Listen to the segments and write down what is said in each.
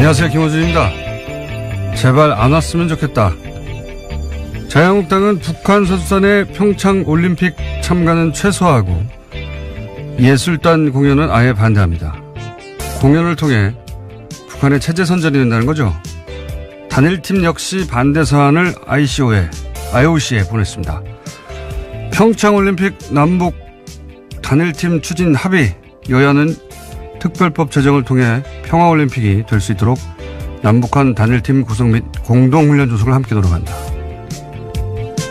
안녕하세요, 김호준입니다. 제발 안 왔으면 좋겠다. 자유한국당은 북한 선수단의 평창올림픽 참가는 최소화하고 예술단 공연은 아예 반대합니다. 공연을 통해 북한의 체제 선전이 된다는 거죠. 단일팀 역시 반대 사안을 IOC에 보냈습니다. 평창올림픽 남북 단일팀 추진 합의, 여야는 특별법 제정을 통해 평화올림픽이 될 수 있도록 남북한 단일팀 구성 및 공동훈련 조직을 함께 노력한다.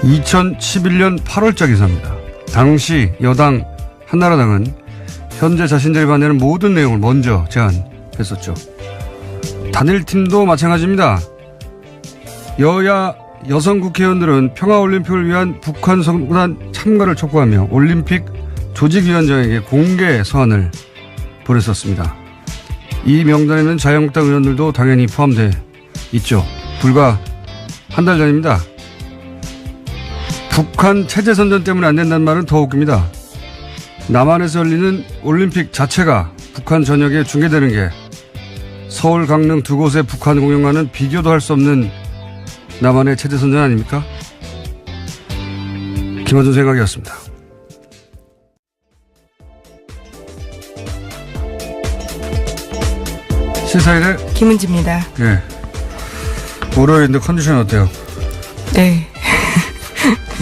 2011년 8월자 기사입니다. 당시 여당 한나라당은 현재 자신들이 반대하는 모든 내용을 먼저 제안했었죠. 단일팀도 마찬가지입니다. 여야 여성 국회의원들은 평화올림픽을 위한 북한 선수단 참가를 촉구하며 올림픽 조직위원장에게 공개 서한을 보냈었습니다. 이 명단에는 자유한국당 의원들도 당연히 포함되어 있죠. 불과 한 달 전입니다. 북한 체제 선전 때문에 안 된다는 말은 더 웃깁니다. 남한에서 열리는 올림픽 자체가 북한 전역에 중계되는 게 서울, 강릉 두 곳의 북한 공연과는 비교도 할 수 없는 남한의 체제 선전 아닙니까? 김어준 생각이었습니다. 시사일의 김은지입니다. 네. 월요일인데 컨디션 어때요? 네.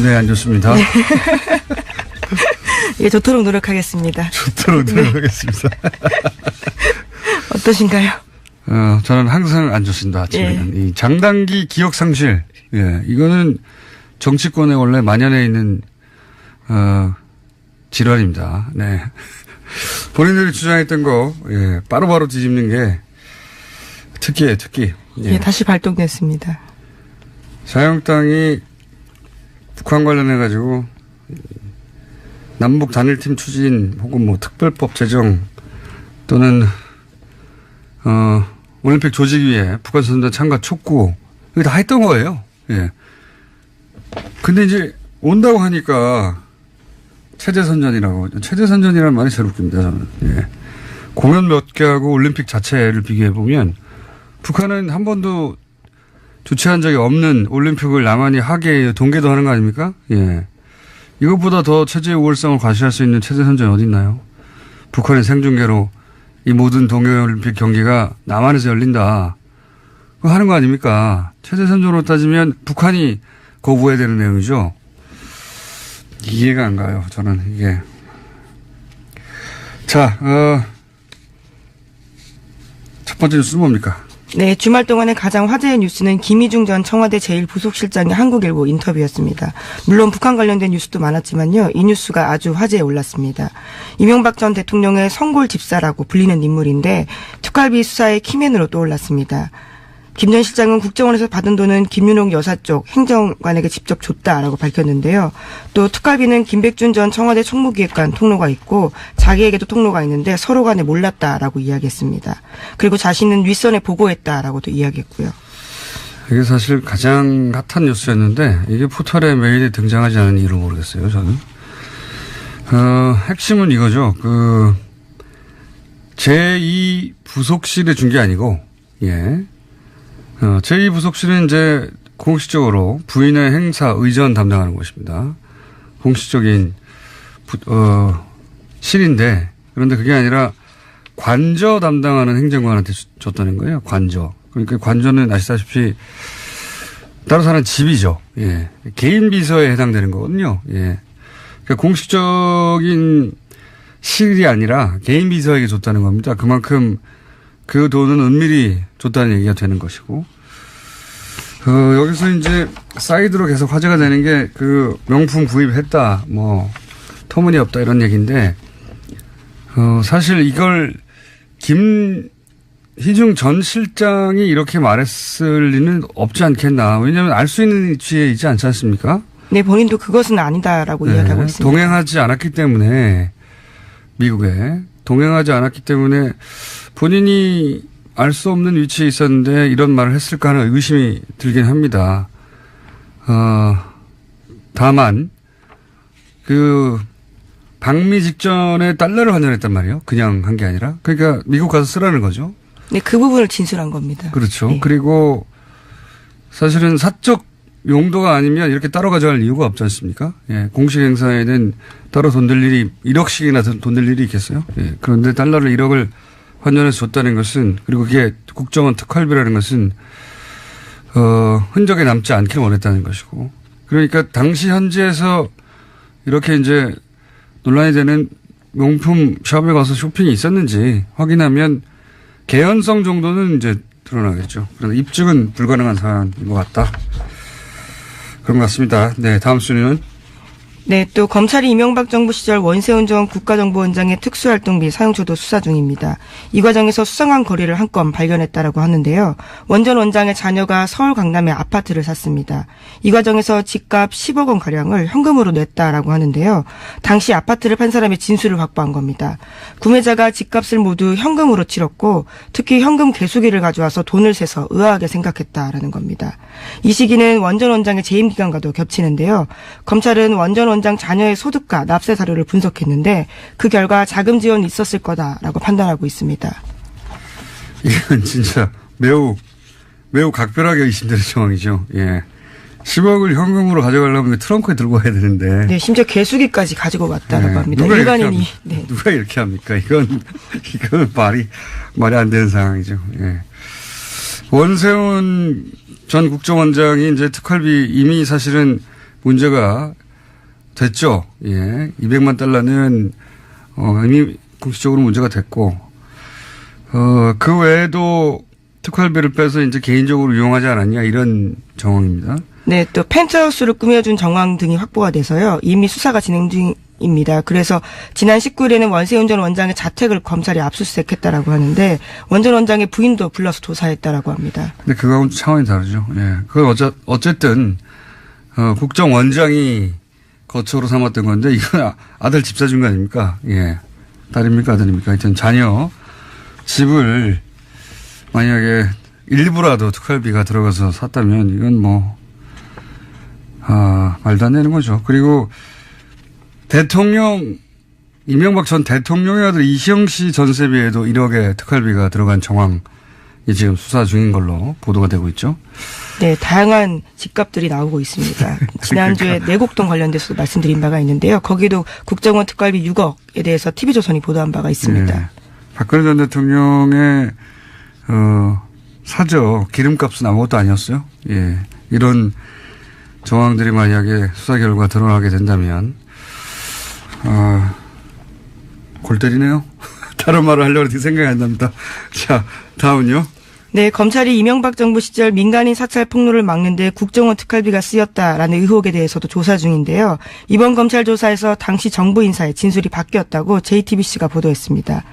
네, 안 좋습니다. 네. 예, 좋도록 노력하겠습니다. 좋도록 노력하겠습니다. 네. 어떠신가요? 저는 항상 안 좋습니다. 아침에는. 예. 이 장단기 기억 상실. 예, 이거는 정치권에 원래 만연해 있는 질환입니다. 네. 본인들이 주장했던 거, 예, 바로바로 뒤집는 게 특기예요, 특기. 예, 다시 발동됐습니다. 자유한국당이 북한 관련해가지고 남북 단일팀 추진 혹은 뭐 특별법 제정 또는 올림픽 조직위에 북한 선수단 참가 촉구 이거 다 했던 거예요. 예. 근데 이제 온다고 하니까 체제선전이라고. 체제선전이라는 말이 제일 웃깁니다, 저는. 예. 공연 몇 개 하고 올림픽 자체를 비교해보면 북한은 한 번도 주최한 적이 없는 올림픽을 남한이 하게 동계도 하는 거 아닙니까? 예. 이것보다 더 체제의 우월성을 과시할 수 있는 체제선전이 어디 있나요? 북한의 생중계로 이 모든 동계올림픽 경기가 남한에서 열린다. 그거 하는 거 아닙니까? 체제선전으로 따지면 북한이 거부해야 되는 내용이죠. 이해가 안 가요, 저는, 이게. 자, 첫 번째 뉴스는 뭡니까? 네, 주말 동안의 가장 화제의 뉴스는 김희중 전 청와대 제1부속실장의 한국일보 인터뷰였습니다. 물론 북한 관련된 뉴스도 많았지만요. 이 뉴스가 아주 화제에 올랐습니다. 이명박 전 대통령의 성골 집사라고 불리는 인물인데 특활비 수사의 키맨으로 떠올랐습니다. 김 전 실장은 국정원에서 받은 돈은 김윤옥 여사 쪽 행정관에게 직접 줬다라고 밝혔는데요. 또 특활비는 김백준 전 청와대 총무기획관 통로가 있고 자기에게도 통로가 있는데 서로 간에 몰랐다라고 이야기했습니다. 그리고 자신은 윗선에 보고했다라고도 이야기했고요. 이게 사실 가장 핫한 뉴스였는데 이게 포털에 메일에 등장하지 않은 이유를 모르겠어요, 저는. 핵심은 이거죠. 제2부속실에 준 게 아니고, 예. 제2부속실은 이제 공식적으로 부인의 행사 의전 담당하는 곳입니다. 공식적인 실인데 그런데 그게 아니라 관저 담당하는 행정관한테 줬다는 거예요. 관저. 그러니까 관저는 아시다시피 따로 사는 집이죠. 예. 개인 비서에 해당되는 거거든요. 예. 그러니까 공식적인 실이 아니라 개인 비서에게 줬다는 겁니다. 그만큼 그 돈은 은밀히 줬다는 얘기가 되는 것이고. 여기서 이제 사이드로 계속 화제가 되는 게 명품 구입했다, 터무니없다 이런 얘기인데, 사실 이걸 김희중 전 실장이 이렇게 말했을 리는 없지 않겠나. 왜냐하면 알 수 있는 위치에 있지 않지 않습니까? 네, 본인도 그것은 아니다라고 이야기하고 있습니다. 동행하지 않았기 때문에, 미국에 동행하지 않았기 때문에 본인이 알 수 없는 위치에 있었는데 이런 말을 했을까 하는 의심이 들긴 합니다. 다만 방미 직전에 달러를 환전했단 말이에요. 그냥 한 게 아니라. 그러니까 미국 가서 쓰라는 거죠. 네, 그 부분을 진술한 겁니다. 그렇죠. 네. 그리고 사실은 사적 용도가 아니면 이렇게 따로 가져갈 이유가 없지 않습니까? 예, 공식 행사에는 따로 돈 들 일이 1억씩이나 돈 들 일이 있겠어요? 예, 그런데 달러를 1억을 환전해서 줬다는 것은, 그리고 그게 국정원 특활비라는 것은 흔적이 남지 않기를 원했다는 것이고, 그러니까 당시 현지에서 이렇게 이제 논란이 되는 명품 샵에 가서 쇼핑이 있었는지 확인하면 개연성 정도는 이제 드러나겠죠. 그런데 입증은 불가능한 사안인 것 같다. 그런 것 같습니다. 네, 다음 순위는? 네, 또 검찰이 이명박 정부 시절 원세훈 전 국가정보원장의 특수활동비 사용처도 수사 중입니다. 이 과정에서 수상한 거리를 한 건 발견했다라고 하는데요. 원 전 원장의 자녀가 서울 강남에 아파트를 샀습니다. 이 과정에서 집값 10억 원 가량을 현금으로 냈다라고 하는데요. 당시 아파트를 판 사람의 진술을 확보한 겁니다. 구매자가 집값을 모두 현금으로 치렀고 특히 현금 개수기를 가져와서 돈을 세서 의아하게 생각했다라는 겁니다. 이 시기는 원 전 원장의 재임 기간과도 겹치는데요. 검찰은 원 전 원장 자녀의 소득과 납세 사료를 분석했는데 그 결과 자금 지원이 있었을 거다라고 판단하고 있습니다. 이건 진짜 매우 각별하게 의심되는 상황이죠. 예. 10억을 현금으로 가져가려면 트렁크에 들고 와야 되는데. 네, 심지어 개수기까지 가지고 왔다라고 합니다. 일반인이. 네. 누가 이렇게 합니까? 이건 말이 안 되는 상황이죠. 예. 원세훈 전 국정원장이 이제 특활비 이미 사실은 문제가 됐죠. 예. 200만 달러는, 이미 공식적으로 문제가 됐고, 그 외에도 특활비를 빼서 이제 개인적으로 이용하지 않았냐, 이런 정황입니다. 네, 또 펜트하우스를 꾸며준 정황 등이 확보가 돼서요. 이미 수사가 진행 중입니다. 그래서 지난 19일에는 원세훈 전 원장의 자택을 검찰이 압수수색했다라고 하는데 원 전 원장의 부인도 불러서 조사했다라고 합니다. 근데 그거하고는 차원이 다르죠. 예. 그건 어쨌든, 국정원장이 거처로 삼았던 건데 이건 아들 집 사준 거 아닙니까? 예. 딸입니까? 아들입니까? 하여튼 자녀 집을 만약에 일부라도 특활비가 들어가서 샀다면 이건 말도 안 되는 거죠. 그리고 이명박 전 대통령의 아들 이시영 씨 전세비에도 1억의 특활비가 들어간 정황이 지금 수사 중인 걸로 보도가 되고 있죠. 네, 다양한 집값들이 나오고 있습니다. 지난주에 내곡동 관련돼서도 말씀드린 바가 있는데요. 거기도 국정원 특활비 6억에 대해서 TV조선이 보도한 바가 있습니다. 네. 박근혜 전 대통령의 사저 기름값은 아무것도 아니었어요. 예, 이런 정황들이 만약에 수사 결과 드러나게 된다면 골 때리네요. 다른 말을 하려고 했는데 생각이 안 납니다. 자, 다음은요. 네, 검찰이 이명박 정부 시절 민간인 사찰 폭로를 막는 데 국정원 특활비가 쓰였다라는 의혹에 대해서도 조사 중인데요. 이번 검찰 조사에서 당시 정부 인사의 진술이 바뀌었다고 JTBC가 보도했습니다.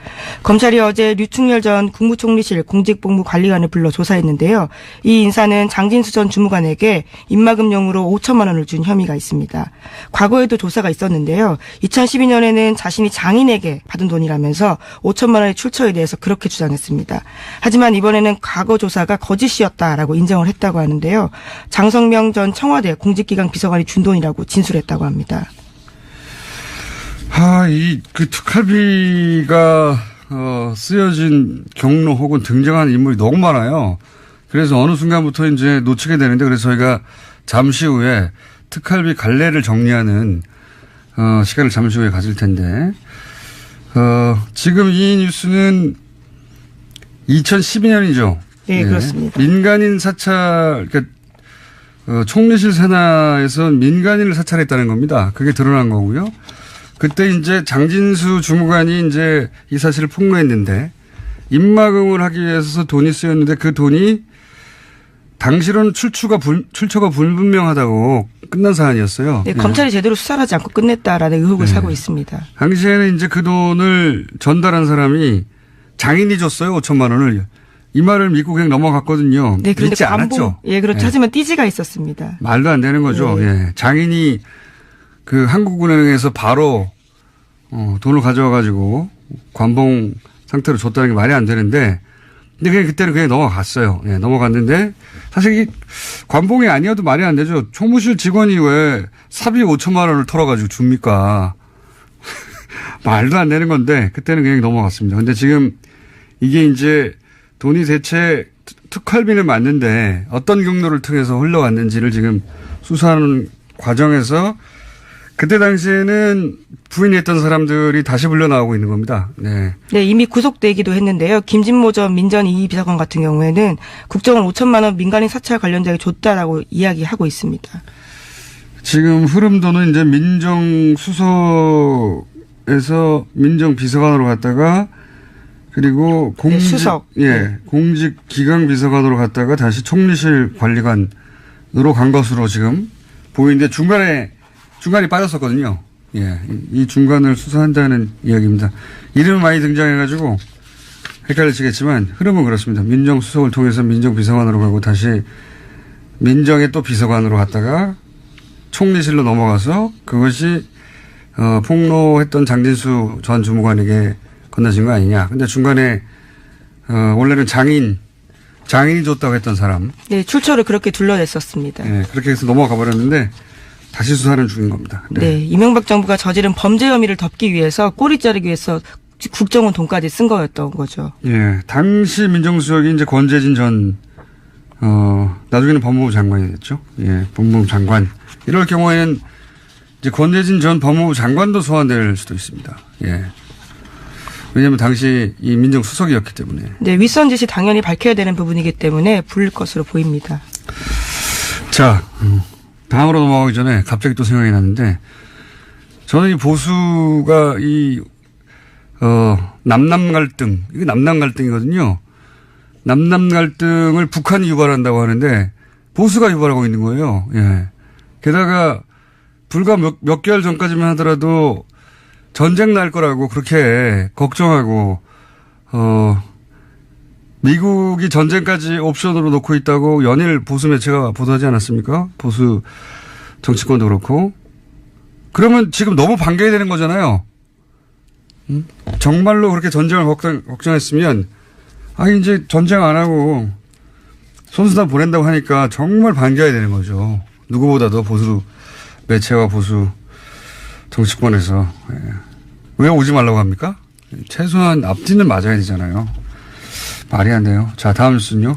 검찰이 어제 류충렬 전 국무총리실 공직복무관리관을 불러 조사했는데요. 이 인사는 장진수 전 주무관에게 입막음용으로 5천만 원을 준 혐의가 있습니다. 과거에도 조사가 있었는데요. 2012년에는 자신이 장인에게 받은 돈이라면서 5천만 원의 출처에 대해서 그렇게 주장했습니다. 하지만 이번에는 과거 조사가 거짓이었다라고 인정을 했다고 하는데요. 장성명 전 청와대 공직기강 비서관이 준 돈이라고 진술했다고 합니다. 그 특활비가 쓰여진 경로 혹은 등장하는 인물이 너무 많아요. 그래서 어느 순간부터 이제 놓치게 되는데 그래서 저희가 잠시 후에 특활비 갈래를 정리하는 시간을 잠시 후에 가질 텐데 지금 이 뉴스는 2012년이죠. 네, 그렇습니다. 민간인 사찰, 그러니까 총리실 산하에서 민간인을 사찰했다는 겁니다. 그게 드러난 거고요. 그때 이제 장진수 주무관이 이제 이 사실을 폭로했는데 입막음을 하기 위해서 돈이 쓰였는데 그 돈이 당시로는 출처가 불분명하다고 끝난 사안이었어요. 네, 검찰이 제대로 수사를 하지 않고 끝냈다라는 의혹을 사고 있습니다. 당시에는 이제 그 돈을 전달한 사람이 장인이 줬어요. 5천만 원을. 이 말을 믿고 그냥 넘어갔거든요. 네, 그런데 믿지 않았죠. 예, 그렇죠. 하지만 띠지가 있었습니다. 말도 안 되는 거죠. 네. 예. 장인이 그 한국은행에서 바로 돈을 가져와 가지고 관봉 상태로 줬다는 게 말이 안 되는데 근데 그냥 그때는 그냥 넘어갔어요. 예, 넘어갔는데 사실 이 관봉이 아니어도 말이 안 되죠. 총무실 직원이 왜 사비 5천만 원을 털어가지고 줍니까? 말도 안 되는 건데 그때는 그냥 넘어갔습니다. 근데 지금 이게 이제 돈이 대체 특활비는 맞는데 어떤 경로를 통해서 흘러왔는지를 지금 수사하는 과정에서 그때 당시에는 부인했던 사람들이 다시 불려 나오고 있는 겁니다. 네. 네, 이미 구속되기도 했는데요. 김진모 전 민전 2위 비서관 같은 경우에는 국정원 5천만 원 민간인 사찰 관련자에게 줬다라고 이야기하고 있습니다. 지금 흐름도는 이제 민정수석에서 민정비서관으로 갔다가 그리고 수석. 공직기강비서관으로 갔다가 다시 총리실 관리관으로 간 것으로 지금 보이는데 중간이 빠졌었거든요. 예. 이 중간을 수사한다는 이야기입니다. 이름은 많이 등장해가지고 헷갈리시겠지만 흐름은 그렇습니다. 민정수석을 통해서 민정비서관으로 가고 다시 민정의 또 비서관으로 갔다가 총리실로 넘어가서 그것이 폭로했던 장진수 전 주무관에게 건너진 거 아니냐. 근데 중간에 원래는 장인이 줬다고 했던 사람. 네, 출처를 그렇게 둘러냈었습니다. 네, 그렇게 해서 넘어가 버렸는데 다시 수사는 중인 겁니다. 네, 이명박 정부가 저지른 범죄 혐의를 덮기 위해서 꼬리 자르기 위해서 국정원 돈까지 쓴 거였던 거죠. 예, 당시 민정수석이 이제 권재진 전 나중에는 법무부 장관이 됐죠. 예, 법무부 장관. 이럴 경우에는 이제 권재진 전 법무부 장관도 소환될 수도 있습니다. 예. 왜냐하면 당시 이 민정수석이었기 때문에. 네, 윗선 지시 당연히 밝혀야 되는 부분이기 때문에 부를 것으로 보입니다. 자, 다음으로 넘어가기 전에 갑자기 또 생각이 났는데 저는 이 보수가 남남 갈등, 이게 남남 갈등이거든요. 남남 갈등을 북한이 유발한다고 하는데 보수가 유발하고 있는 거예요. 예. 게다가 불과 몇 개월 전까지만 하더라도 전쟁 날 거라고 그렇게 걱정하고, 미국이 전쟁까지 옵션으로 놓고 있다고 연일 보수 매체가 보도하지 않았습니까? 보수 정치권도 그렇고. 그러면 지금 너무 반겨야 되는 거잖아요. 정말로 그렇게 전쟁을 걱정했으면, 이제 전쟁 안 하고 손수단 보낸다고 하니까 정말 반겨야 되는 거죠. 누구보다도 보수 매체와 보수 정치권에서. 예. 왜 오지 말라고 합니까? 최소한 앞뒤는 맞아야 되잖아요. 말이 안 돼요. 자, 다음 뉴스는요.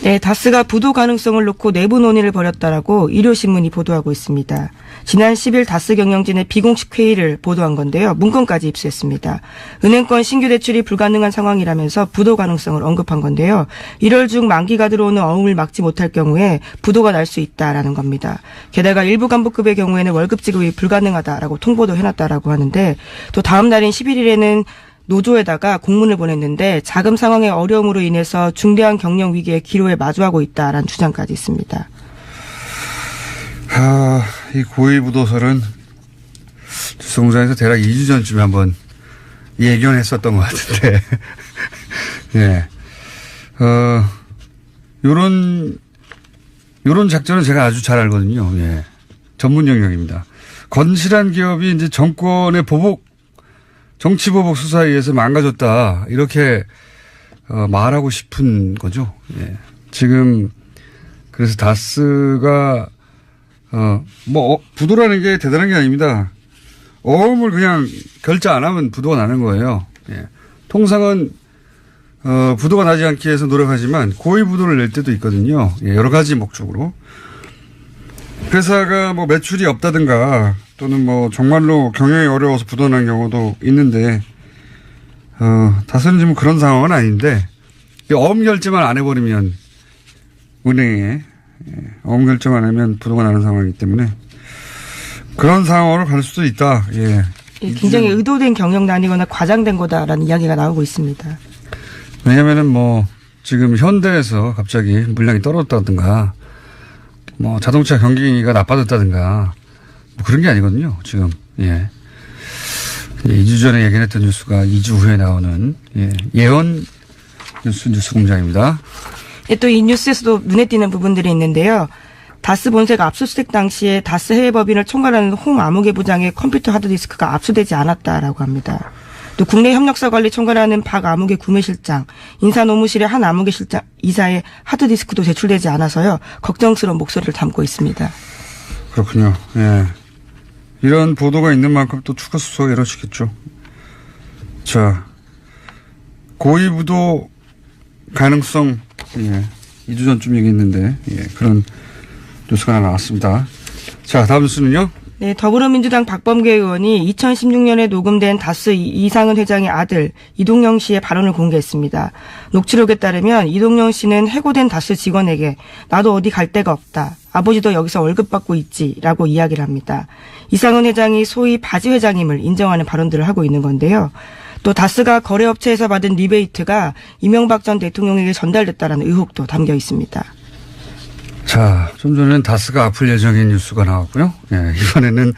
네, 다스가 부도 가능성을 놓고 내부 논의를 벌였다라고 일요신문이 보도하고 있습니다. 지난 10일 다스 경영진의 비공식 회의를 보도한 건데요. 문건까지 입수했습니다. 은행권 신규 대출이 불가능한 상황이라면서 부도 가능성을 언급한 건데요. 1월 중 만기가 들어오는 어음을 막지 못할 경우에 부도가 날 수 있다라는 겁니다. 게다가 일부 간부급의 경우에는 월급 지급이 불가능하다라고 통보도 해놨다라고 하는데 또 다음 날인 11일에는 노조에다가 공문을 보냈는데 자금 상황의 어려움으로 인해서 중대한 경영 위기의 기로에 마주하고 있다라는 주장까지 있습니다. 이 고위부도설은 뉴스공장에서 대략 2주 전쯤에 한번 예견했었던 것 같은데, 예, 요런 작전은 제가 아주 잘 알거든요. 예, 전문 영역입니다. 건실한 기업이 이제 정권의 정치보복 수사에 의해서 망가졌다. 이렇게, 말하고 싶은 거죠. 예. 지금, 그래서 다스가, 부도라는 게 대단한 게 아닙니다. 어음을 그냥 결제 안 하면 부도가 나는 거예요. 예. 통상은, 부도가 나지 않기 위해서 노력하지만 고의 부도를 낼 때도 있거든요. 예, 여러 가지 목적으로. 회사가 매출이 없다든가 또는 정말로 경영이 어려워서 부도난 경우도 있는데, 다스는 지금 그런 상황은 아닌데, 어음 결제만 안 해버리면, 은행에, 어음 결제만 안 하면 부도가 나는 상황이기 때문에, 그런 상황으로 갈 수도 있다. 예. 굉장히 의도된 경영난이거나 과장된 거다라는 이야기가 나오고 있습니다. 왜냐면은 지금 현대에서 갑자기 물량이 떨어졌다든가, 자동차 경기가 나빠졌다든가, 그런 게 아니거든요, 지금. 예. 2주 전에 예견했던 뉴스가 2주 후에 나오는, 예언 뉴스 공장입니다. 또 이 뉴스에서도 눈에 띄는 부분들이 있는데요. 다스 본사가 압수수색 당시에 다스 해외법인을 총괄하는 홍 아무개 부장의 컴퓨터 하드디스크가 압수되지 않았다라고 합니다. 또 국내 협력사 관리 총괄하는 박 아무개 구매실장, 인사노무실의 한 아무개 실장 이사의 하드디스크도 제출되지 않아서요. 걱정스러운 목소리를 담고 있습니다. 그렇군요. 예. 이런 보도가 있는 만큼 또 추가 수사가 이루어지겠죠. 자, 고위부도 가능성, 예, 2주 전쯤 얘기했는데, 예, 그런 뉴스가 하나 나왔습니다. 자, 다음 뉴스는요? 네, 더불어민주당 박범계 의원이 2016년에 녹음된 다스 이상은 회장의 아들 이동영 씨의 발언을 공개했습니다. 녹취록에 따르면 이동영 씨는 해고된 다스 직원에게 나도 어디 갈 데가 없다. 아버지도 여기서 월급 받고 있지라고 이야기를 합니다. 이상은 회장이 소위 바지 회장임을 인정하는 발언들을 하고 있는 건데요. 또 다스가 거래업체에서 받은 리베이트가 이명박 전 대통령에게 전달됐다는 의혹도 담겨 있습니다. 자, 좀 전에는 다스가 아플 예정인 뉴스가 나왔고요. 예, 이번에는,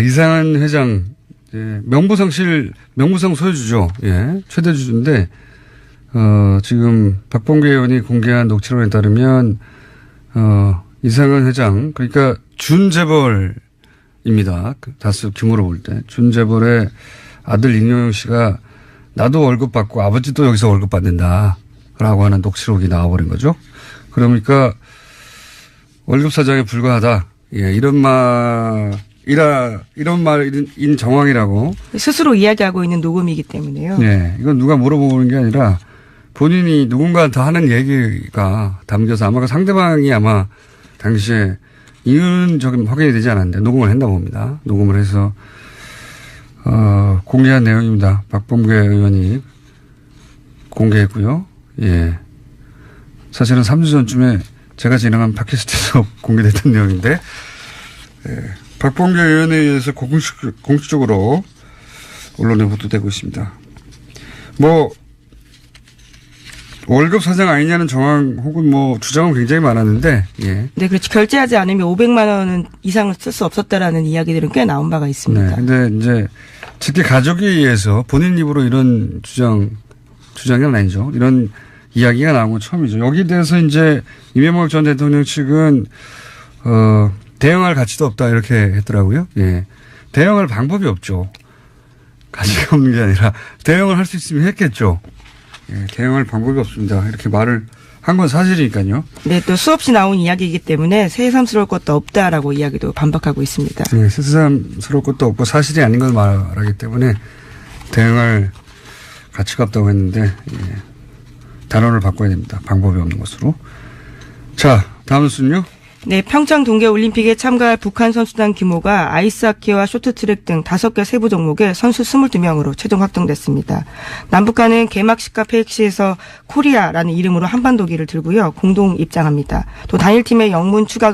이상한 회장, 예, 명부상 소유주죠. 예, 최대 주주인데, 지금 박범계 의원이 공개한 녹취록에 따르면, 이상한 회장, 그러니까 준재벌입니다. 그 다스 규모로 볼 때. 준재벌의 아들 이동영 씨가 나도 월급 받고 아버지도 여기서 월급 받는다. 라고 하는 녹취록이 나와버린 거죠. 그러니까, 월급 사장에 불과하다. 예, 이런 말인 정황이라고. 스스로 이야기하고 있는 녹음이기 때문에요. 네. 이건 누가 물어보는 게 아니라 본인이 누군가한테 하는 얘기가 담겨서 아마 그 상대방이 아마 당시에 이유는 조금 확인이 되지 않았는데 녹음을 했나 봅니다. 녹음을 해서, 공개한 내용입니다. 박범계 의원이 공개했고요. 예. 사실은 3주 전쯤에 제가 진행한 팟캐스트에서 공개됐던 내용인데, 예, 박범계 의원에 의해서 공식적으로 언론에 보도되고 있습니다. 뭐, 월급 사장 아니냐는 정황 혹은 뭐 주장은 굉장히 많았는데, 예. 네, 그렇죠. 결제하지 않으면 500만 원 이상을 쓸 수 없었다라는 이야기들은 꽤 나온 바가 있습니다. 네. 근데 이제 직계 가족에 의해서 본인 입으로 이런 주장은 아니죠. 이런 이야기가 나온 건 처음이죠. 여기에 대해서 이제 이명박 전 대통령 측은 대응할 가치도 없다 이렇게 했더라고요. 예. 대응할 방법이 없죠. 가치가 없는 게 아니라 대응을 할 수 있으면 했겠죠. 예. 대응할 방법이 없습니다. 이렇게 말을 한 건 사실이니까요. 네, 또 수없이 나온 이야기이기 때문에 새삼스러울 것도 없다라고 이야기도 반박하고 있습니다. 네, 새삼스러울 것도 없고 사실이 아닌 걸 말하기 때문에 대응할 가치가 없다고 했는데, 예. 단어를 바꿔야 됩니다. 방법이 없는 것으로. 자, 다음 뉴스는요? 네, 평창 동계올림픽에 참가할 북한 선수단 규모가 아이스하키와 쇼트트랙 등 5개 세부 종목에 선수 22명으로 최종 확정됐습니다. 남북한은 개막식과 폐식식에서 코리아라는 이름으로 한반도기를 들고요. 공동 입장합니다. 또 단일팀의 영문 추가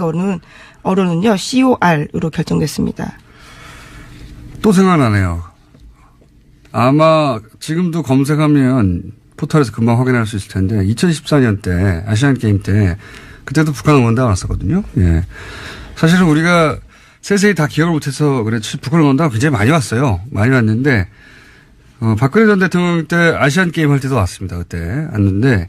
어로는요. COR으로 결정됐습니다. 또 생각나네요. 아마 지금도 검색하면 포털에서 금방 확인할 수 있을 텐데 2014년 때 아시안게임 때 그때도 북한 응원단 왔었거든요. 예. 사실은 우리가 세세히 다 기억을 못해서 그렇지 북한 응원단 굉장히 많이 왔어요. 많이 왔는데 박근혜 전 대통령 때 아시안게임 할 때도 왔습니다. 그때 왔는데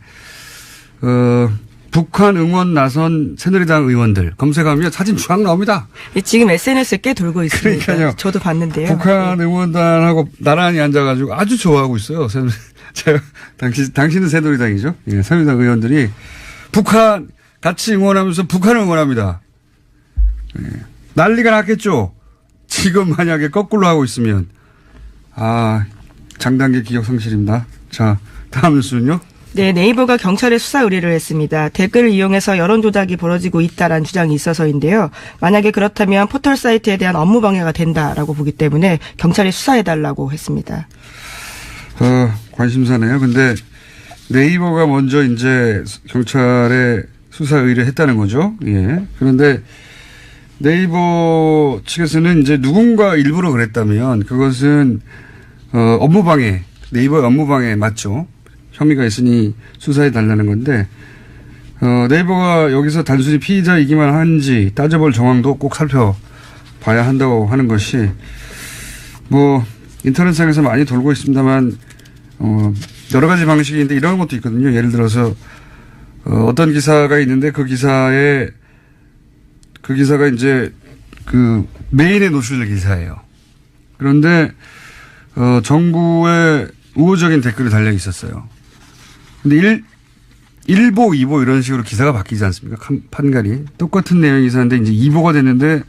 북한 응원 나선 새누리당 의원들 검색하면 사진 쫙 나옵니다. 지금 SNS에 꽤 돌고 있습니다. 그러니까요. 저도 봤는데요. 북한 응원단하고 나란히 앉아가지고 아주 좋아하고 있어요. 제가 당신은 새누리당이죠. 예, 새누리당 의원들이 북한 같이 응원하면서 북한을 응원합니다. 예, 난리가 났겠죠. 지금 만약에 거꾸로 하고 있으면 장단기 기억 상실입니다. 자, 다음 뉴스는요. 네, 네이버가 경찰에 수사 의뢰를 했습니다. 댓글을 이용해서 여론 조작이 벌어지고 있다라는 주장이 있어서인데요. 만약에 그렇다면 포털 사이트에 대한 업무 방해가 된다라고 보기 때문에 경찰에 수사해달라고 했습니다. 관심사네요. 근데 네이버가 먼저 이제 경찰에 수사 의뢰했다는 거죠. 예. 그런데 네이버 측에서는 이제 누군가 일부러 그랬다면 그것은 업무방해, 네이버의 업무방해 맞죠. 혐의가 있으니 수사해 달라는 건데 네이버가 여기서 단순히 피의자이기만 한지 따져볼 정황도 꼭 살펴봐야 한다고 하는 것이 뭐 인터넷상에서 많이 돌고 있습니다만 여러 가지 방식인데 이런 것도 있거든요. 예를 들어서 어떤 기사가 있는데 그 기사가 이제 그 메인에 노출될 기사예요. 그런데 정부의 우호적인 댓글이 달려 있었어요. 근데 1보, 2보 이런 식으로 기사가 바뀌지 않습니까? 판갈이. 똑같은 내용 기사인데 이제 2보가 됐는데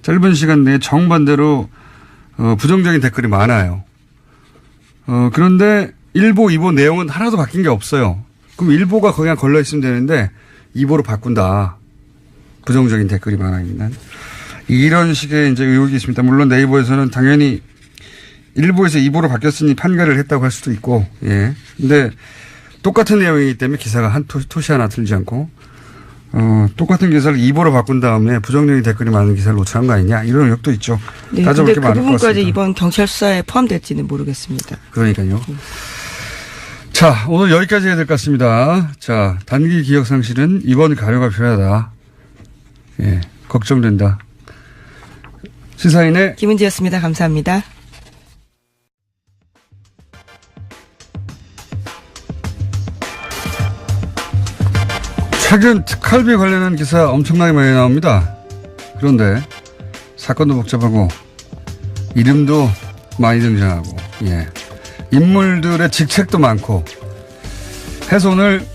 짧은 시간 내에 정반대로 부정적인 댓글이 많아요. 그런데 1보, 2보 내용은 하나도 바뀐 게 없어요. 그럼 일보가 그냥 걸려 있으면 되는데 이보로 바꾼다. 부정적인 댓글이 많아 있는. 이런 식의 이제 의혹이 있습니다. 물론 네이버에서는 당연히 일보에서 이보로 바뀌었으니 판결을 했다고 할 수도 있고, 예. 근데 똑같은 내용이기 때문에 기사가 한 토시 하나 틀리지 않고, 똑같은 기사를 이보로 바꾼 다음에 부정적인 댓글이 많은 기사를 노출한 거 아니냐 이런 의혹도 있죠. 네, 따져볼 근데 게 그 많을 것 같습니다. 부분까지 이번 경찰 수사에 포함될지는 모르겠습니다. 그러니까요. 자, 오늘 여기까지 해야 될 것 같습니다. 자, 단기 기억 상실은 이번 가려가 필요하다. 예, 걱정된다. 시사인의 김은지였습니다. 감사합니다. 최근 특활비 관련한 기사 엄청나게 많이 나옵니다. 그런데 사건도 복잡하고 이름도 많이 등장하고, 예. 인물들의 직책도 많고 해서 오늘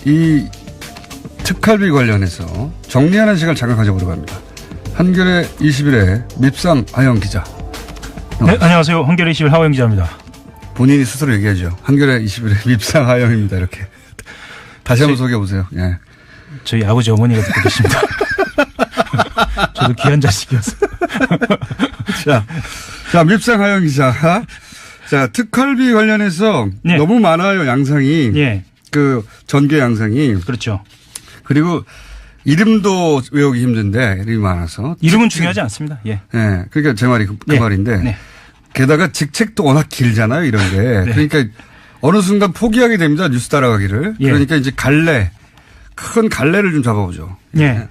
이 특활비 관련해서 정리하는 시간을 잠깐 가져보려고 합니다. 한겨레 21의 밉상 하영 기자. 네, 안녕하세요. 한겨레 21 하영 기자입니다. 본인이 스스로 얘기하죠. 한겨레 21의 밉상 하영입니다. 이렇게. 다시 한번 소개해 보세요. 예. 저희 아버지 어머니가 듣고 계십니다. 저도 귀한 자식이었어요. 자, 밉상 하영 기자. 자, 특활비 관련해서 네. 너무 많아요. 양상이. 예. 그 전개 양상이. 그렇죠. 그리고 이름도 외우기 힘든데 이름이 많아서. 이름은 중요하지 않습니다. 예. 예. 그러니까 제 말이 그 예. 말인데. 네. 게다가 직책도 워낙 길잖아요. 이런 게. 네. 그러니까 어느 순간 포기하게 됩니다. 뉴스 따라가기를. 예. 그러니까 이제 큰 갈래를 좀 잡아보죠. 예.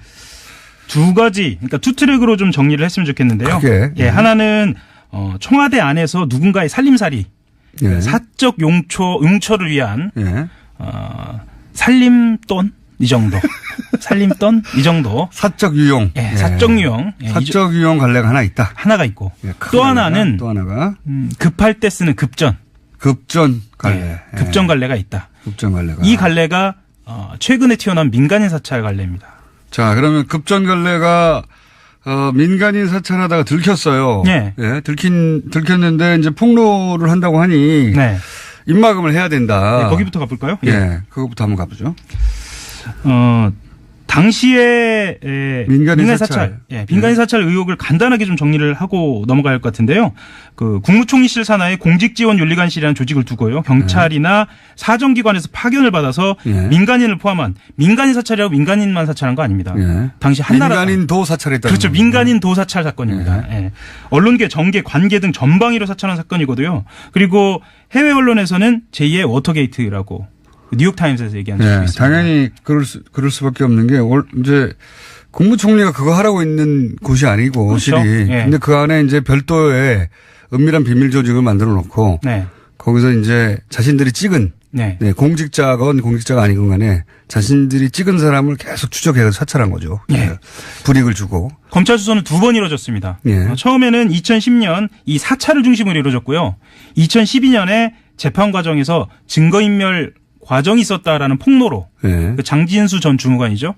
두 가지, 그러니까 투 트랙으로 좀 정리를 했으면 좋겠는데요. 그게. 예. 하나는 청와대 안에서 누군가의 살림살이, 예. 사적 용처를 위한 예. 살림돈 이 정도, 살림돈 이 정도. 사적 유용. 예. 사적 유용. 예. 사적 유용 갈래가 하나 있다. 하나가 있고 예, 또 하나는 또 하나가 급할 때 쓰는 급전 갈래. 예, 급전 갈래가 있다. 급전 갈래가. 이 갈래가 최근에 튀어나온 민간인 사찰 갈래입니다. 자, 그러면 급전 갈래가 민간인 사찰하다가 들켰어요. 예. 예, 들켰는데 이제 폭로를 한다고 하니 네. 입막음을 해야 된다. 네, 거기부터 가볼까요? 예. 그거부터 한번 가보죠. 당시에 민간인 사찰. 예, 민간인 사찰 의혹을 간단하게 좀 정리를 하고 넘어갈 것 같은데요. 그 국무총리실 산하에 공직지원윤리관실이라는 조직을 두고요. 경찰이나 사정기관에서 파견을 받아서 예. 민간인을 포함한 민간인 사찰이라고 민간인만 사찰한 거 아닙니다. 예. 당시 한나라 민간인도 사찰했다. 그렇죠. 민간인도 사찰 사건입니다. 예. 언론계, 정계, 관계 등 전방위로 사찰한 사건이거든요. 그리고 해외 언론에서는 제2의 워터게이트라고 뉴욕타임스에서 얘기한 적이 예, 있습니다. 당연히 그럴 수밖에 없는 게 이제 국무총리가 그거 하라고 있는 곳이 아니고 그렇죠. 실이. 예. 근데 그 안에 이제 별도의 은밀한 비밀 조직을 만들어 놓고 네. 거기서 이제 자신들이 찍은 네. 공직자건 공직자가 아니건 간에 자신들이 찍은 사람을 계속 추적해서 사찰한 거죠. 예. 불이익을 주고. 검찰 수사는 두 번 이루어졌습니다. 예. 처음에는 2010년 이 사찰을 중심으로 이루어졌고요. 2012년에 재판 과정에서 증거인멸 과정이 있었다라는 폭로로 예. 그 장진수 전 주무관이죠.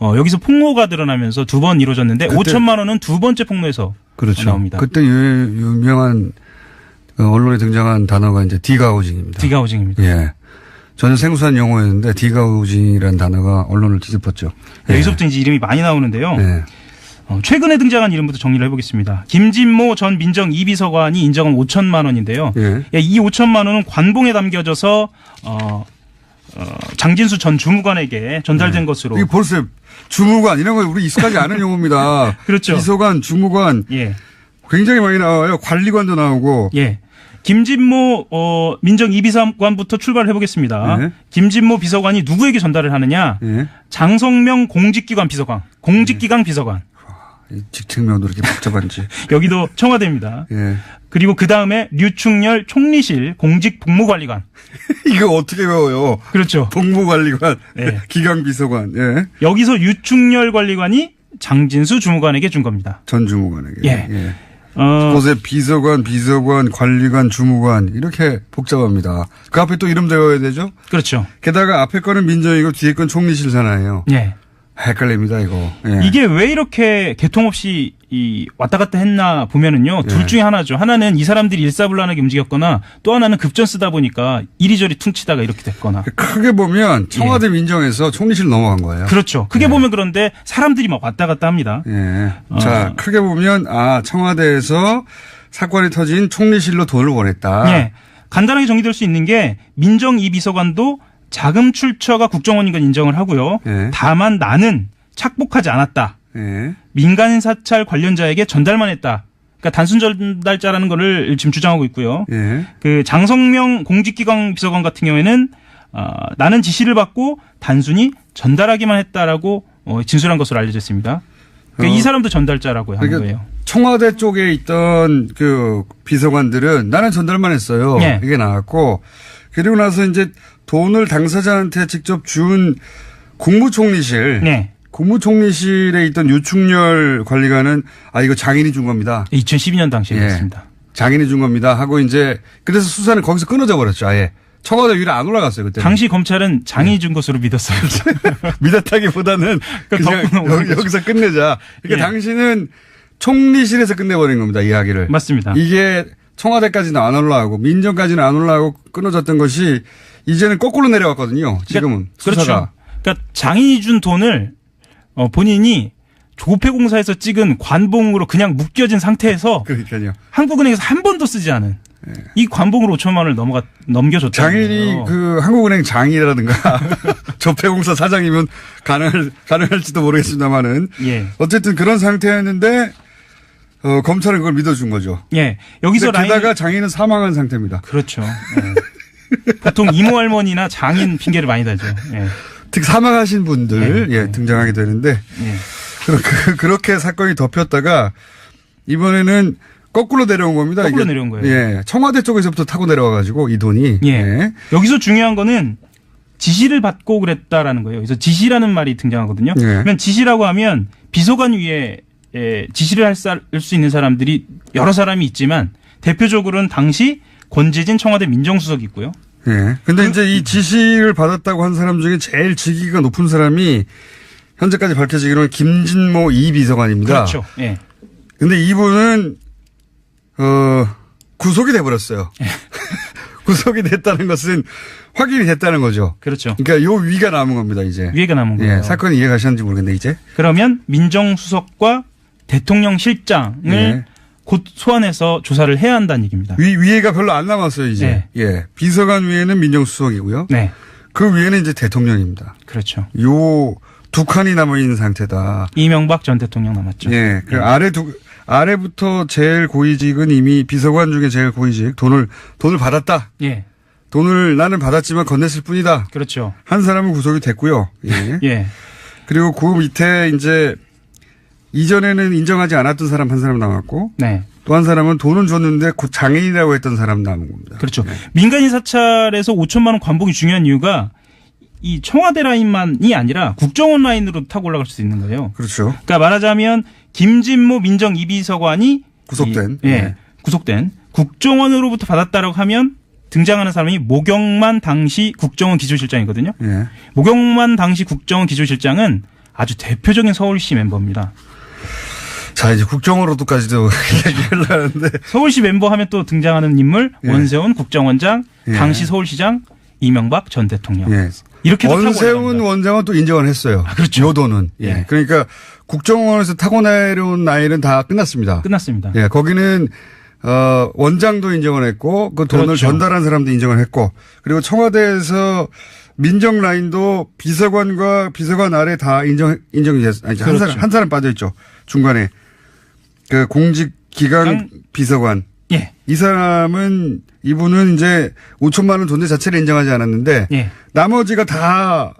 여기서 폭로가 드러나면서 두 번 이루어졌는데 5천만 원은 두 번째 폭로에서 그렇죠. 나옵니다. 그때 유명한 언론에 등장한 단어가 이제 디가우징입니다. 디가우징입니다. 예. 전혀 생소한 용어였는데 디가우징이라는 단어가 언론을 뒤집었죠. 예. 여기서부터 이제 이름이 많이 나오는데요. 예. 최근에 등장한 이름부터 정리를 해보겠습니다. 김진모 전 민정 2비서관이 인정한 5천만 원인데요. 예. 예, 이 5천만 원은 관봉에 담겨져서 장진수 전 주무관에게 전달된 것으로. 이게 벌써 주무관 이런 거 우리 익숙하지 않은 용어입니다. 그렇죠. 비서관, 주무관 예. 굉장히 많이 나와요. 관리관도 나오고. 예. 김진모 민정 2비서관부터 출발을 해보겠습니다. 네. 김진모 비서관이 누구에게 전달을 하느냐? 예. 장성명 공직기관 비서관, 공직기강 비서관. 이 직책명도 이렇게 복잡한지. 여기도 청와대입니다. 예. 그리고 그 다음에 류충렬 총리실 공직복무관리관. 이거 어떻게 외워요? 그렇죠. 복무관리관, 예. 기강비서관, 예. 여기서 유충렬 관리관이 장진수 주무관에게 준 겁니다. 전 주무관에게. 예. 곳에 비서관, 관리관, 주무관 이렇게 복잡합니다. 그 앞에 또 이름 외워야 되죠? 그렇죠. 게다가 앞에 거는 민정이고 뒤에 건 총리실 산하예요. 예. 헷갈립니다, 이거. 예. 이게 왜 이렇게 개통 없이 왔다 갔다 했나 보면은요. 둘 중에 하나죠. 하나는 이 사람들이 일사불란하게 움직였거나 또 하나는 급전 쓰다 보니까 이리저리 퉁치다가 이렇게 됐거나. 크게 보면 청와대 민정에서 총리실 넘어간 거예요. 그렇죠. 크게 보면 그런데 사람들이 막 왔다 갔다 합니다. 예. 자, 크게 보면 청와대에서 사건이 터진 총리실로 돈을 보냈다. 예. 간단하게 정리될 수 있는 게 민정 이 비서관도 자금 출처가 국정원인 건 인정을 하고요. 예. 다만 나는 착복하지 않았다. 예. 민간 사찰 관련자에게 전달만 했다. 그러니까 단순 전달자라는 거를 지금 주장하고 있고요. 예. 그 장성명 공직기강 비서관 같은 경우에는 나는 지시를 받고 단순히 전달하기만 했다라고 진술한 것으로 알려져 있습니다. 그러니까 이 사람도 전달자라고 하는 그러니까 거예요. 청와대 쪽에 있던 그 비서관들은 나는 전달만 했어요. 예. 이게 나왔고 그리고 나서 이제 돈을 당사자한테 직접 준 국무총리실. 네. 국무총리실에 있던 유충렬 관리관은 이거 장인이 준 겁니다. 2012년 당시에 예. 그랬습니다. 장인이 준 겁니다. 하고 이제 그래서 수사는 거기서 끊어져 버렸죠. 아예. 청와대 위로 안 올라갔어요. 그때. 당시 검찰은 장이 준 것으로 믿었어요. 믿었다기보다는 그냥 여기서 끝내자. 그러니까 예. 당신은 총리실에서 끝내버린 겁니다. 이야기를. 맞습니다. 이게 청와대까지는 안 올라가고 민정까지는 안 올라가고 끊어졌던 것이 이제는 거꾸로 내려왔거든요. 지금은. 그렇죠. 수사가. 그러니까 장인이 준 돈을 본인이 조폐공사에서 찍은 관봉으로 그냥 묶여진 상태에서 그러니까요. 한국은행에서 한 번도 쓰지 않은 이 관봉으로 5천만 원을 넘겨줬다. 장인이 그 한국은행 장이라든가 조폐공사 사장이면 가능할지도 모르겠습니다만은 예. 어쨌든 그런 상태였는데 검찰은 그걸 믿어준 거죠. 예. 여기서 게다가 장인은 사망한 상태입니다. 그렇죠. 예. 보통 이모 할머니나 장인 핑계를 많이 대죠. 예. 특히 사망하신 분들 네. 등장하게 되는데 예. 그렇게 사건이 덮였다가 이번에는 거꾸로 내려온 겁니다. 거꾸로 이게. 내려온 거예요. 예. 청와대 쪽에서부터 타고 내려와가지고 이 돈이. 예. 예. 여기서 중요한 거는 지시를 받고 그랬다라는 거예요. 그래서 지시라는 말이 등장하거든요. 예. 그러면 지시라고 하면 비서관 위에 지시를 할 수 있는 사람들이 여러 사람이 있지만 대표적으로는 당시 권재진 청와대 민정수석이 있고요. 예. 근데 이제 이 지시를 받았다고 한 사람 중에 제일 직위가 높은 사람이 현재까지 밝혀지기로는 김진모 이 비서관입니다. 그렇죠. 예. 근데 이분은 구속이 돼버렸어요. 구속이 됐다는 것은 확인이 됐다는 거죠. 그렇죠. 그러니까 요 위가 남은 겁니다, 이제. 위가 남은 거예요. 예, 사건이 이해가셨는지 모르겠는데, 이제. 그러면 민정수석과 대통령실장을 예. 곧 소환해서 조사를 해야 한다는 얘기입니다. 위에가 별로 안 남았어요, 이제. 네. 예. 비서관 위에는 민정수석이고요. 네. 그 위에는 이제 대통령입니다. 그렇죠. 요 두 칸이 남아있는 상태다. 이명박 전 대통령 남았죠. 예. 그 아래부터 제일 고위직은 이미 비서관 중에 제일 고위직 돈을 받았다. 예. 돈을 나는 받았지만 건넸을 뿐이다. 그렇죠. 한 사람은 구속이 됐고요. 예. 예. 그리고 그 밑에 이제 이전에는 인정하지 않았던 사람 한 사람 남았고 네. 또 한 사람은 돈은 줬는데 곧 장애인이라고 했던 사람 남은 겁니다. 그렇죠. 네. 민간인 사찰에서 5천만 원 관봉이 중요한 이유가 이 청와대 라인만이 아니라 국정원 라인으로 타고 올라갈 수 있는 거예요. 그렇죠. 그러니까 말하자면 김진모 민정 2비서관이 구속된. 예. 구속된 국정원으로부터 받았다라고 하면 등장하는 사람이 모경만 당시 국정원 기조실장이거든요. 예. 모경만 당시 국정원 기조실장은 아주 대표적인 서울시 멤버입니다. 자, 이제 국정원으로도까지도 얘기를 하는데. 서울시 멤버 하면 또 등장하는 인물 예. 원세훈 국정원장, 예. 당시 서울시장 이명박 전 대통령. 예. 이렇게 원세훈 원장은 또 인정을 했어요. 그렇죠. 요 돈은. 예. 예. 그러니까 국정원에서 타고 내려온 나이는 다 끝났습니다. 끝났습니다. 예. 거기는 원장도 인정을 했고 그 돈을 그렇죠. 전달한 사람도 인정을 했고 그리고 청와대에서 민정 라인도 비서관과 비서관 아래 다 인정이 됐어요. 아니, 그렇죠. 한 사람 빠져 있죠. 중간에 그 공직기강 비서관. 예. 이 사람은 이분은 이제 5천만 원 존재 자체를 인정하지 않았는데 예. 나머지가 다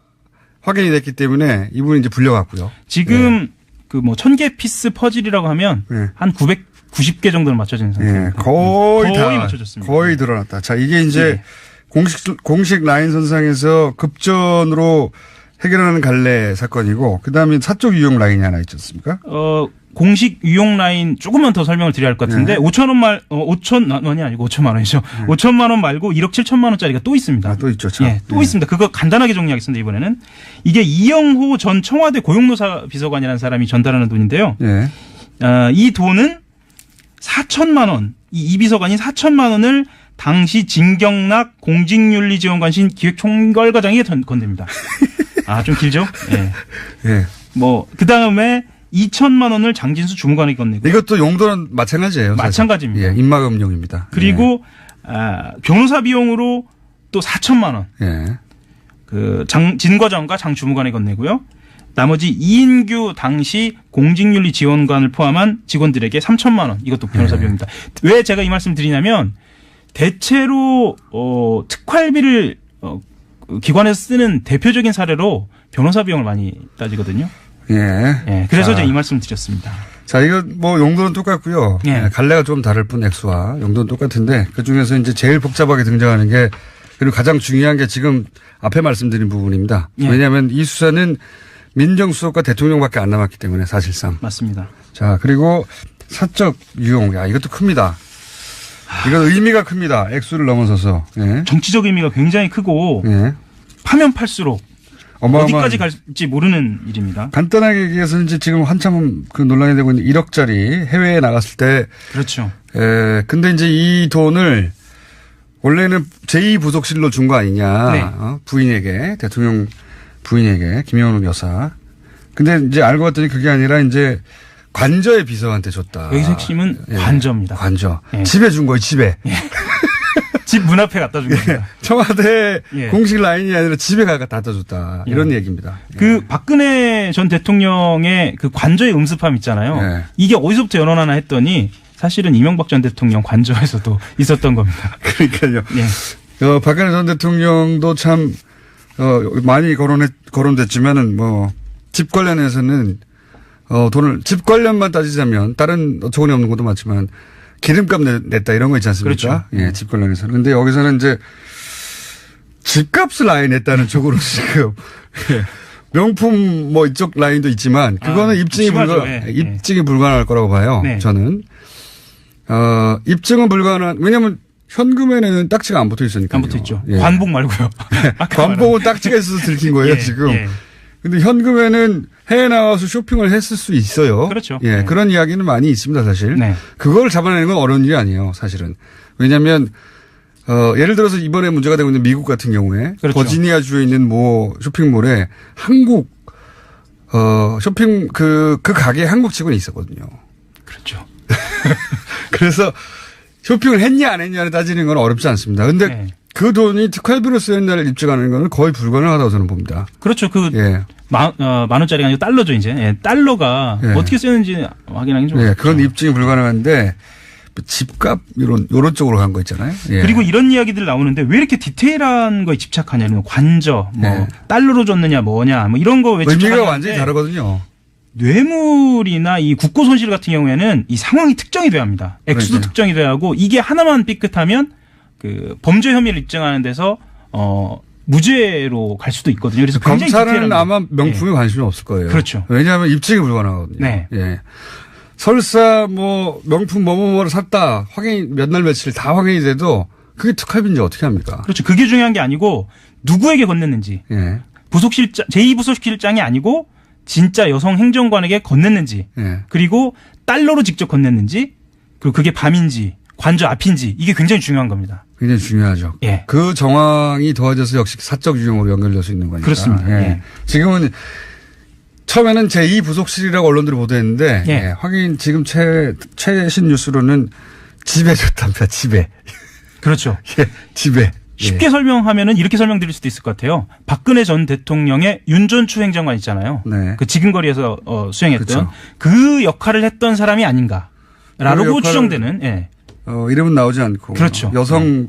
확인이 됐기 때문에 이분은 이제 불려갔고요. 지금 그 뭐 1000개 피스 퍼즐이라고 하면 예. 한 990개 정도는 맞춰진 예. 상태입니다. 거의 다 맞춰졌습니다. 거의 드러났다. 자, 이게 이제 예. 공식 라인 선상에서 급전으로 해결하는 갈래 사건이고 그다음에 사적 유용 라인이 하나 있지 않습니까? 공식 유용 라인 조금만 더 설명을 드려야 할 것 같은데 5천만 원이 아니고 5천만 원이죠. 5천만 원 말고 1억 7천만 원짜리가 또 있습니다. 또 있죠. 참. 예, 또 있습니다. 그거 간단하게 정리하겠습니다. 이번에는 이게 이영호 전 청와대 고용노사 비서관이라는 사람이 전달하는 돈인데요. 예. 이 돈은 4천만 원, 이 비서관이 4천만 원을 당시 진경락 공직윤리지원관실 기획총괄과장에게 건넵니다. 아, 좀 길죠? 예. 예. 그 다음에 2천만 원을 장진수 주무관에게 건네고. 이것도 용도는 마찬가지예요. 마찬가지입니다. 예, 입막음용입니다. 그리고 변호사 비용으로 또 4천만 원. 예. 진 과장과 장 주무관에 건네고요. 나머지 이인규 당시 공직윤리지원관을 포함한 직원들에게 3천만 원. 이것도 변호사 비용입니다. 왜 제가 이 말씀 드리냐면 대체로 특활비를 기관에서 쓰는 대표적인 사례로 변호사 비용을 많이 따지거든요. 예. 그래서 제가 이 말씀을 드렸습니다. 자, 이거 용도는 똑같고요. 예. 갈래가 좀 다를 뿐 액수와 용도는 똑같은데 그 중에서 이제 제일 복잡하게 등장하는 게 그리고 가장 중요한 게 지금 앞에 말씀드린 부분입니다. 예. 왜냐하면 이 수사는 민정수석과 대통령밖에 안 남았기 때문에 사실상. 맞습니다. 자, 그리고 사적 유용. 야, 이것도 큽니다. 이건 의미가 큽니다. 액수를 넘어서서. 예. 정치적 의미가 굉장히 크고 예. 파면 팔수록 어디까지 갈지 모르는 일입니다. 간단하게 얘기해서 이제 지금 한참 그 논란이 되고 있는 1억짜리 해외에 나갔을 때. 그렇죠. 근데 이제 이 돈을 원래는 제2부속실로 준 거 아니냐. 네. 부인에게, 대통령 부인에게, 김영훈 여사. 근데 이제 알고 봤더니 그게 아니라 이제 관저의 비서한테 줬다. 여기서 핵심은 예. 관저입니다. 관저. 예. 집에 준 거예요, 집에. 예. 집 문 앞에 갖다 준 겁니다. 청와대 예. 공식 라인이 아니라 집에 갖다 줬다. 이런 얘기입니다. 그 박근혜 전 대통령의 그 관저의 음습함 있잖아요. 예. 이게 어디서부터 연원하나 했더니 사실은 이명박 전 대통령 관저에서도 있었던 겁니다. 그러니까요. 예. 박근혜 전 대통령도 참 많이 거론됐지만은 집 관련해서는 돈을 집 관련만 따지자면 다른 어처구니 없는 것도 많지만 기름값 냈다 이런 거 있지 않습니까? 그렇죠. 예, 집 관련해서는. 근데 여기서는 이제 집값을 아예 냈다는 쪽으로 지금 예. 명품 이쪽 라인도 있지만 그거는 입증이 입증이 불가능할 거라고 봐요. 네. 저는 입증은 불가능한. 왜냐하면 현금에는 딱지가 안 붙어 있으니까요. 안 붙어 있죠. 예. 관복 말고요. 관복은 딱지가 있어서 들킨 거예요, 예, 지금. 예. 근데 현금에는 해외 나와서 쇼핑을 했을 수 있어요. 그렇죠. 예, 네. 그런 이야기는 많이 있습니다, 사실. 네. 그걸 잡아내는 건 어려운 일이 아니에요, 사실은. 왜냐하면 예를 들어서 이번에 문제가 되고 있는 미국 같은 경우에 그렇죠. 버지니아주에 있는 쇼핑몰에 한국 쇼핑 그 가게에 한국 직원이 있었거든요. 그렇죠. 그래서 쇼핑을 했냐 안 했냐를 따지는 건 어렵지 않습니다. 근데 네. 그 돈이 특활비로 쓰였냐를 입증하는 건 거의 불가능하다고 저는 봅니다. 그렇죠. 예. 만 원짜리가 아니고 달러죠, 이제. 예, 달러가 예. 어떻게 쓰였는지 확인하기 좀. 예, 그건 입증이 불가능한데 집값 이런 쪽으로 간 거 있잖아요. 예. 그리고 이런 이야기들 나오는데 왜 이렇게 디테일한 거에 집착하냐면 관저, 네. 달러로 줬느냐 뭐냐, 이런 거 왜 의미가 집착하냐는데 완전히 다르거든요. 뇌물이나 이 국고 손실 같은 경우에는 이 상황이 특정이 돼야 합니다. 액수도 그러니까요. 특정이 돼야 하고 이게 하나만 삐끗하면 그 범죄 혐의를 입증하는 데서 무죄로 갈 수도 있거든요. 그래서 굉장히 검찰은 디테일합니다. 아마 명품에 예. 관심이 없을 거예요. 그렇죠. 왜냐하면 입증이 불가능하거든요. 네. 예. 설사 명품 뭐뭐뭐를 샀다 확인 몇 날 며칠 다 확인이 돼도 그게 특활비인지 어떻게 합니까? 그렇죠. 그게 중요한 게 아니고 누구에게 건넸는지 예. 부속실장 제2부속실장이 아니고 진짜 여성 행정관에게 건넸는지 예. 그리고 달러로 직접 건넸는지 그리고 그게 밤인지 관저 앞인지 이게 굉장히 중요한 겁니다. 굉장히 중요하죠. 예. 그 정황이 더해져서 역시 사적 유용으로 연결될 수 있는 거니까. 그렇습니다. 예. 지금은 처음에는 제2부속실이라고 언론들이 보도했는데 예. 예. 확인 지금 최신 뉴스로는 집에 줬답니다. 집에. 그렇죠. 예. 집에. 쉽게 설명하면은 이렇게 설명드릴 수도 있을 것 같아요. 박근혜 전 대통령의 윤전추 행정관 있잖아요. 네. 그 지근거리에서 수행했던 그렇죠. 그 역할을 했던 사람이 아닌가라고 추정되는. 예. 이름은 나오지 않고. 그렇죠. 여성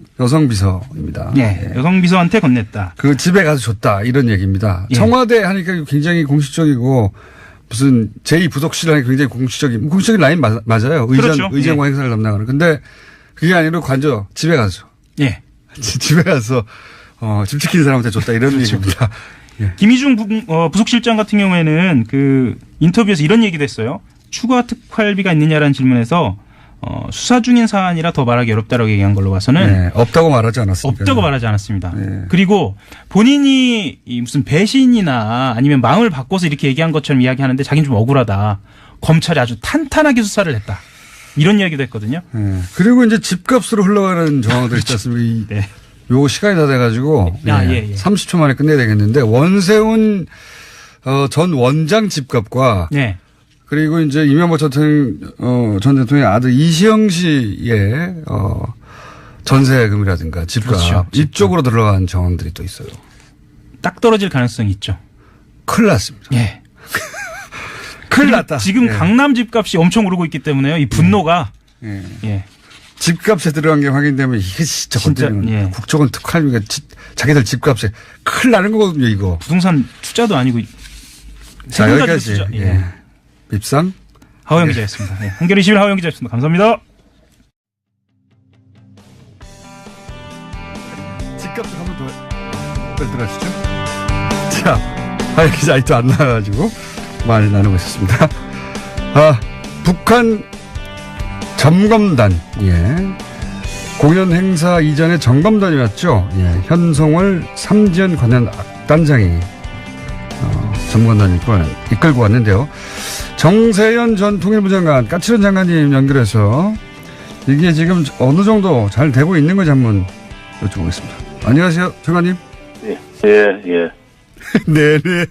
비서입니다. 예. 여성 비서한테 건넸다. 그 집에 가서 줬다 이런 얘기입니다. 예. 청와대 하니까 굉장히 공식적이고 무슨 제2부속실 하니까 굉장히 공식적인 라인 맞아요. 그렇죠. 의전과 행사를 담당하는. 근데 그게 아니라 관저 집에 가서. 예. 집에 가서 집 지키는 사람한테 줬다 이런 그렇죠. 얘기입니다. 예. 김희중 부속실장 같은 경우에는 그 인터뷰에서 이런 얘기도 했어요. 추가 특활비가 있느냐라는 질문에서 수사 중인 사안이라 더 말하기 어렵다라고 얘기한 걸로 봐서는 네, 없다고 말하지 않았습니다. 없다고 말하지 않았습니다. 네. 그리고 본인이 이 무슨 배신이나 아니면 마음을 바꿔서 이렇게 얘기한 것처럼 이야기하는데 자기는 좀 억울하다. 검찰이 아주 탄탄하게 수사를 했다. 이런 이야기도 했거든요. 네. 그리고 이제 집값으로 흘러가는 정황들 있지 않습니까? 네. 요 시간이 다 돼가지고 아, 예, 예. 30초 만에 끝내야 되겠는데 원세훈 전 원장 집값과 네. 그리고 이제 이명박 전 대통령의 아들 이시영 씨의 전세금이라든가 집값 그렇죠. 이쪽으로 들어간 정황들이 또 있어요. 딱 떨어질 가능성이 있죠. 큰일 났습니다. 예. 큰일 났다. 지금 예. 강남 집값이 엄청 오르고 있기 때문에요. 이 분노가 예. 예. 집값에 들어간 게 확인되면 이게 진짜 건드리는 예. 국정원 특활비가 자기들 집값에 큰일 나는 거거든요, 이거. 부동산 투자도 아니고 자, 세금 가지고 여기까지. 투자. 예. 예. 밉상. 하호영 기자였습니다. 예. 한겨레 21 하호영 기자였습니다. 감사합니다. 집값을 한 번 더 들어가시죠. 자, 하영 기자 아직도 안 나와가지고 말 나누고 있었습니다. 북한 점검단, 예. 공연 행사 이전에 점검단이 왔죠. 예. 현송월 삼지연 관련 악단장이 점검단을 이끌고 왔는데요. 정세현 전 통일부 장관, 까칠한 장관님 연결해서 이게 지금 어느 정도 잘 되고 있는 건지 한번 여쭤보겠습니다. 안녕하세요, 장관님. 예. 네네.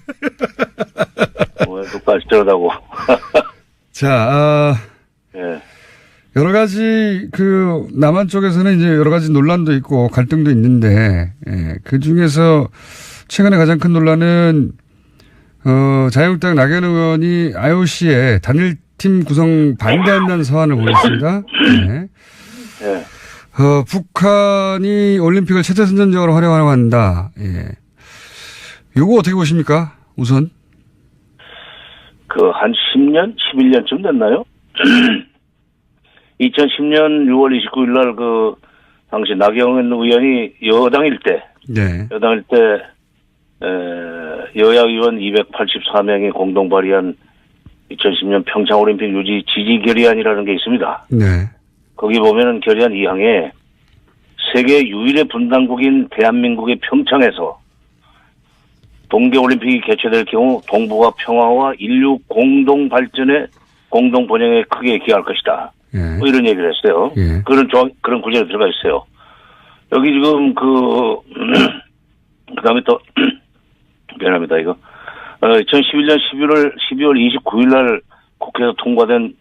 똑같이 저러다고. 자, 예. 여러 가지 남한 쪽에서는 이제 여러 가지 논란도 있고 갈등도 있는데, 예, 그 중에서 최근에 가장 큰 논란은 자유한국당 나경원 의원이 IOC에 단일팀 구성 반대한다는 서한을 보냈습니다. 예. 예. 북한이 올림픽을 체제 선전적으로 활용하려고 한다. 예. 요거 어떻게 보십니까? 우선. 한 10년, 11년쯤 됐나요? 2010년 6월 29일 날 당시 나경원 의원이 여당일 때, 여야 의원 284명이 공동 발의한 2010년 평창올림픽 유지 지지 결의안이라는 게 있습니다. 네. 거기 보면은 결의안 2항에 세계 유일의 분단국인 대한민국의 평창에서 동계올림픽이 개최될 경우 동북아 평화와 인류 공동 발전에 공동 번영에 크게 기여할 것이다. 예. 뭐 이런 얘기를 했어요. 예. 그런 구절이 들어가 있어요. 여기 지금 그다음에 또 미안합니다 이거 2011년 12월 29일 날 국회에서 통과된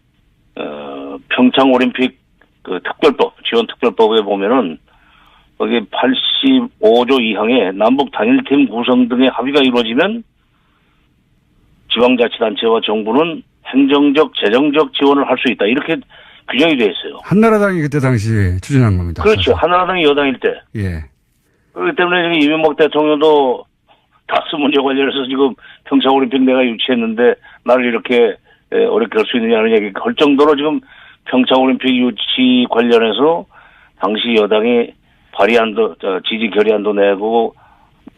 평창 올림픽 특별법 지원 특별법에 보면은 거기 85조 2항에 남북 단일팀 구성 등의 합의가 이루어지면 지방자치단체와 정부는 행정적, 재정적 지원을 할 수 있다. 이렇게 규정이 되어 있어요. 한나라당이 그때 당시에 추진한 겁니다. 그렇죠. 한나라당이 여당일 때. 예. 그렇기 때문에 지금 이명박 대통령도 다스 문제 관련해서 지금 평창올림픽 내가 유치했는데 나를 이렇게 어렵게 할 수 있느냐는 얘기 할 정도로 지금 평창올림픽 유치 관련해서 당시 여당이 발의안도, 지지 결의안도 내고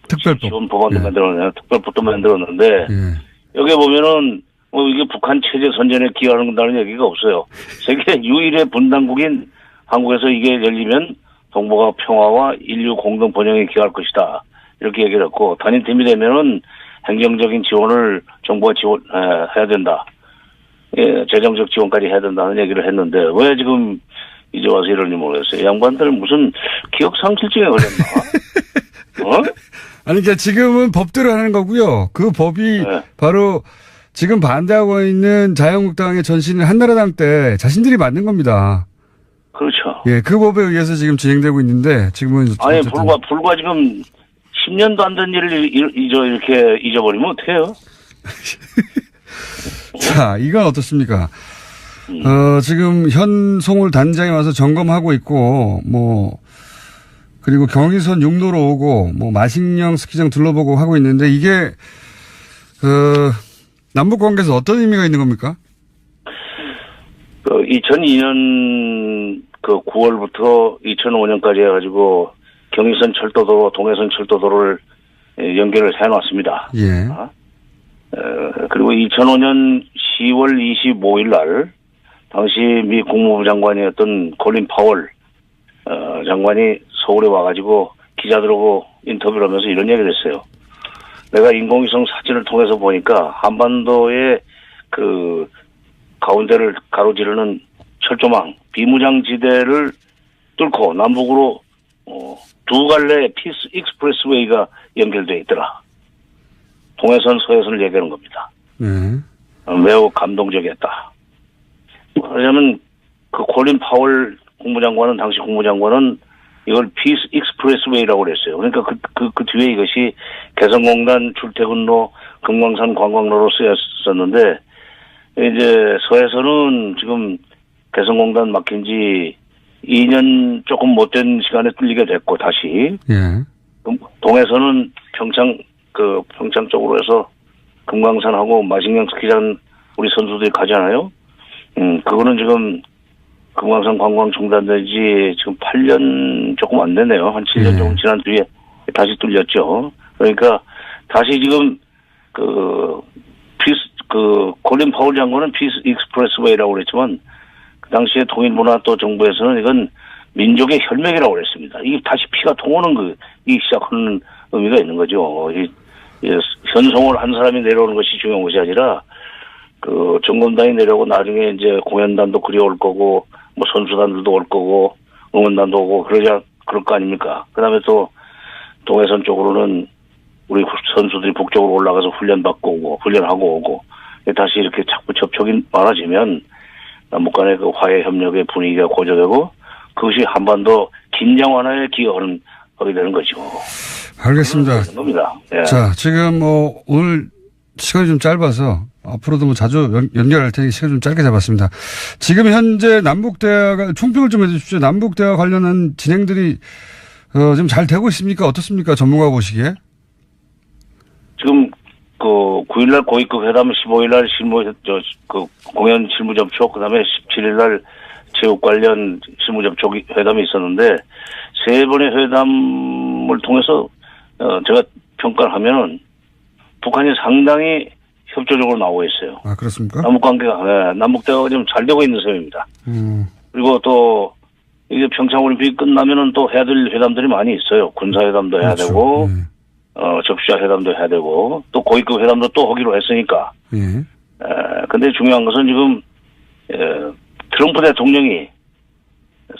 특별법. 지원 법안도 예. 만들었는데, 특별법도 만들었는데, 예. 여기 보면은 이게 북한 체제 선전에 기여한다는 얘기가 없어요. 세계 유일의 분단국인 한국에서 이게 열리면 동북아 평화와 인류 공동 번영에 기여할 것이다. 이렇게 얘기를 했고, 단일팀이 되면은 행정적인 지원을 정부가 해야 된다. 예, 재정적 지원까지 해야 된다는 얘기를 했는데, 왜 지금 이제 와서 이러는지 모르겠어요. 양반들은 무슨 기억 상실증에 걸렸나? 아니, 그러니까 지금은 법대로 하는 거고요. 그 법이 네. 바로 지금 반대하고 있는 자유한국당의 전신을 한나라당 때 자신들이 만든 겁니다. 그렇죠. 예, 그 법에 의해서 지금 진행되고 있는데 지금은 아니, 불과 지금 10년도 안 된 일을 이렇게 잊어버리면 어떡해요? 자, 이건 어떻습니까? 지금 현송월 단장에 와서 점검하고 있고, 그리고 경의선 육로로 오고, 마식령 스키장 둘러보고 하고 있는데, 이게, 남북 관계에서 어떤 의미가 있는 겁니까? 2002년 9월부터 2005년까지 해가지고, 경의선 철도도로, 동해선 철도도로를 연결을 해놨습니다. 예. 그리고 2005년 10월 25일 날 당시 미 국무부 장관이었던 콜린 파월 장관이 서울에 와가지고 기자들하고 인터뷰를 하면서 이런 얘기를 했어요. 내가 인공위성 사진을 통해서 보니까 한반도의 그 가운데를 가로지르는 철조망, 비무장지대를 뚫고 남북으로 두 갈래의 피스 익스프레스웨이가 연결되어 있더라. 동해선, 서해선을 얘기하는 겁니다. 매우 감동적이었다. 왜냐하면 그 콜린 파월 국무장관은 당시 국무장관은 이걸 피스 익스프레스웨이라고 그랬어요. 그러니까 그 뒤에 이것이 개성공단 출퇴근로, 금강산 관광로로 쓰였었는데 이제 서해선은 지금 개성공단 막힌 지 2년 조금 못된 시간에 뚫리게 됐고 다시 동해선은 평창 쪽으로 해서 금강산하고 마식령 스키장 우리 선수들이 가잖아요. 그거는 지금 금강산 관광 중단된 지 지금 8년 조금 안 되네요. 한 7년 조금 지난 뒤에 다시 뚫렸죠. 그러니까 다시 지금 콜린 파월 장관은 피스 익스프레스웨이라고 그랬지만 그 당시에 통일부나 또 정부에서는 이건 민족의 혈맥이라고 그랬습니다. 이게 다시 피가 통하는 이 시작하는 의미가 있는 거죠. 현송을 한 사람이 내려오는 것이 중요한 것이 아니라 정검단이 내려오고 나중에 이제 공연단도 그려올 거고 뭐 선수단들도 올 거고 응원단도 오고 그럴 거 아닙니까? 그다음에 또 동해선 쪽으로는 우리 선수들이 북쪽으로 올라가서 훈련받고 오고 훈련하고 오고 다시 이렇게 자꾸 접촉이 많아지면 남북 간의 그 화해 협력의 분위기가 고조되고 그것이 한반도 긴장 완화에 기여하게 되는 거죠. 알겠습니다. 겁니다. 예. 자, 지금 오늘 시간이 좀 짧아서 앞으로도 자주 연결할 테니 시간 좀 짧게 잡았습니다. 지금 현재 남북대화가 총평을 좀 해주십시오. 남북대화 관련한 진행들이 지금 잘 되고 있습니까? 어떻습니까? 전문가 보시기에? 지금 9일날 고위급 회담, 15일날 공연 실무 접촉, 그다음에 17일날 체육 관련 실무 접촉 회담이 있었는데 세 번의 회담을 통해서 제가 평가를 하면은 북한이 상당히 협조적으로 나오고 있어요. 아, 그렇습니까? 남북대화가 좀 잘 되고 있는 셈입니다. 그리고 또 이게 평창올림픽이 끝나면은 또 해야 될 회담들이 많이 있어요. 군사회담도 해야 되고, 접시자 회담도 해야 되고, 또 고위급 회담도 또 하기로 했으니까. 근데 중요한 것은 지금, 트럼프 대통령이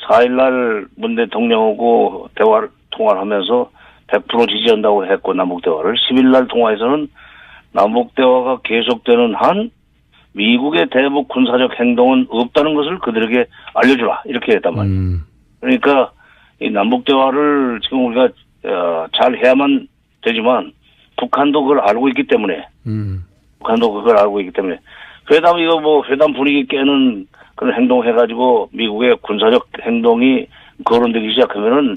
4일날 문 대통령하고 통화를 하면서 100% 지지한다고 했고, 남북대화를. 10일날 통화에서는 남북대화가 계속되는 한 미국의 대북 군사적 행동은 없다는 것을 그들에게 알려주라. 이렇게 했단 말이에요. 그러니까 이 남북대화를 지금 우리가 잘 해야만 되지만 북한도 그걸 알고 있기 때문에 회담 분위기 깨는 그런 행동 해가지고 미국의 군사적 행동이 거론되기 시작하면은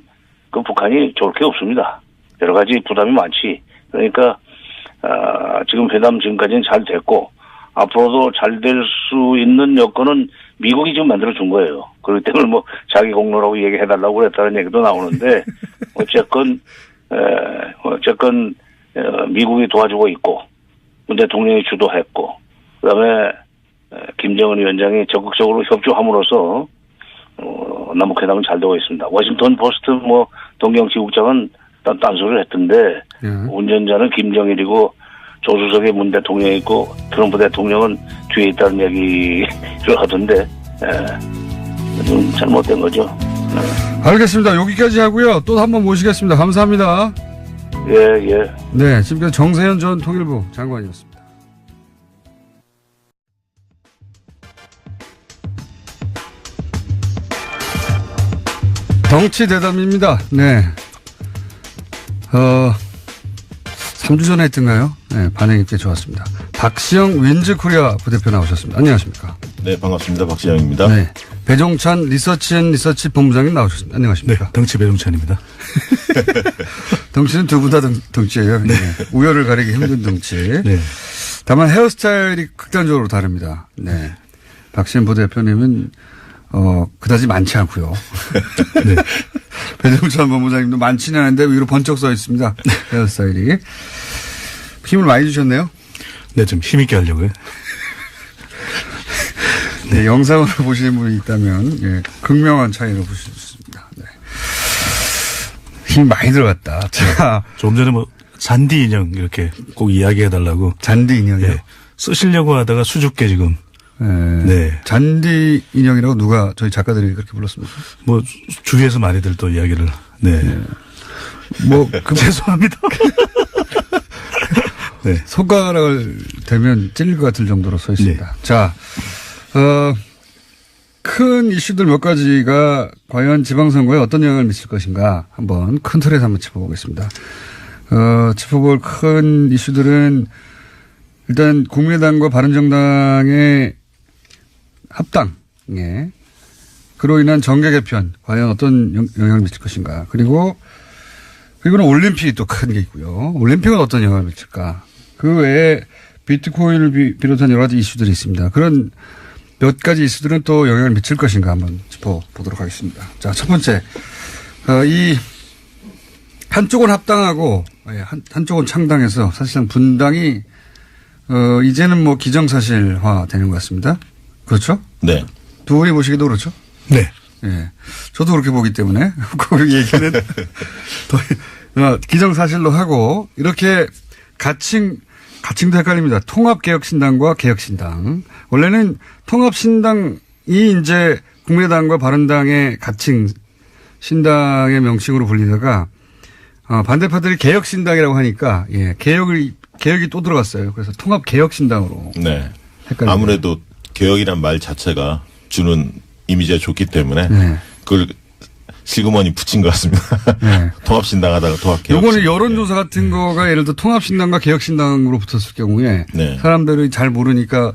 그 북한이 좋을 게 없습니다. 여러 가지 부담이 많지. 그러니까 지금 회담 지금까지는 잘 됐고 앞으로도 잘 될 수 있는 여건은 미국이 지금 만들어준 거예요. 그렇기 때문에 자기 공로라고 얘기해달라고 그랬다는 얘기도 나오는데 어쨌건 미국이 도와주고 있고 문 대통령이 주도했고 그다음에 김정은 위원장이 적극적으로 협조함으로써 남북회담은 잘 되고 있습니다. 워싱턴 포스트 동경지국장은 딴소리를 했던데 운전자는 김정일이고 조수석에 문 대통령이 있고 트럼프 대통령은 뒤에 있다는 얘기를 하던데 좀 잘못된 거죠. 알겠습니다. 여기까지 하고요. 또 한 번 모시겠습니다. 감사합니다. 예. 네, 지금까지 정세현 전 통일부 장관이었습니다. 정치 대담입니다. 네. 3주 전에 했던가요? 네, 반응이 꽤 좋았습니다. 박시영 윈즈코리아 부대표 나오셨습니다. 안녕하십니까? 네, 반갑습니다. 박시영입니다. 네. 배종찬 리서치 본부장님 나오셨습니다. 안녕하십니까? 네, 덩치 배종찬입니다. 덩치는 두 분 다 덩치예요. 네. 우열을 가리기 힘든 덩치. 네. 다만 헤어스타일이 극단적으로 다릅니다. 네. 박시영 부대표님은 그다지 많지 않고요. 네. 배종찬 본부장님도 많지는 않은데 위로 번쩍 서 있습니다. 헤어스타일이. 힘을 많이 주셨네요. 네, 좀 힘있게 하려고요. 네, 영상으로 보시는 분이 있다면, 예, 극명한 차이로 보실 수 있습니다. 네. 힘이 많이 들어갔다. 자. 조금 전에 뭐, 잔디 인형 이렇게 꼭 이야기해달라고. 잔디 인형이요? 예, 쓰시려고 하다가 수줍게 지금. 네. 잔디 인형이라고 누가 저희 작가들이 그렇게 불렀습니까? 뭐, 주위에서 많이들 또 이야기를. 네. 뭐, 죄송합니다. 네. 손가락을 대면 찔릴 것 같을 정도로 서 있습니다. 네. 자, 큰 이슈들 몇 가지가 과연 지방선거에 어떤 영향을 미칠 것인가 한번 큰 틀에서 한번 짚어보겠습니다. 짚어볼 큰 이슈들은 일단 국민의당과 바른정당의 합당, 예. 그로 인한 정계 개편 과연 어떤 영향을 미칠 것인가. 그리고는 올림픽이 또 큰 게 있고요. 올림픽은 어떤 영향을 미칠까. 그 외에 비트코인을 비롯한 여러 가지 이슈들이 있습니다. 그런 몇 가지 이슈들은 또 영향을 미칠 것인가 한번 짚어보도록 하겠습니다. 자, 첫 번째. 이 한쪽은 합당하고 한쪽은 창당해서 사실상 분당이 이제는 뭐 기정사실화 되는 것 같습니다. 그렇죠? 네. 두 분이 보시기도 그렇죠? 네. 예. 저도 그렇게 보기 때문에 그 얘기는 더 기정사실로 하고 이렇게 가칭도 헷갈립니다. 통합개혁신당과 개혁신당. 원래는 통합신당이 이제 국민의당과 바른당의 가칭 신당의 명칭으로 불리다가 반대파들이 개혁신당이라고 하니까 예, 개혁이 또 들어갔어요. 그래서 통합개혁신당으로. 네. 헷갈립니다. 아무래도 개혁이란 말 자체가 주는 이미지가 좋기 때문에 네. 그걸 실그머니 붙인 것 같습니다. 네. 통합신당 하다가 통합개혁. 요거는 여론조사 같은 거가 예를 들어 통합신당과 개혁신당으로 붙었을 경우에 네. 사람들이 잘 모르니까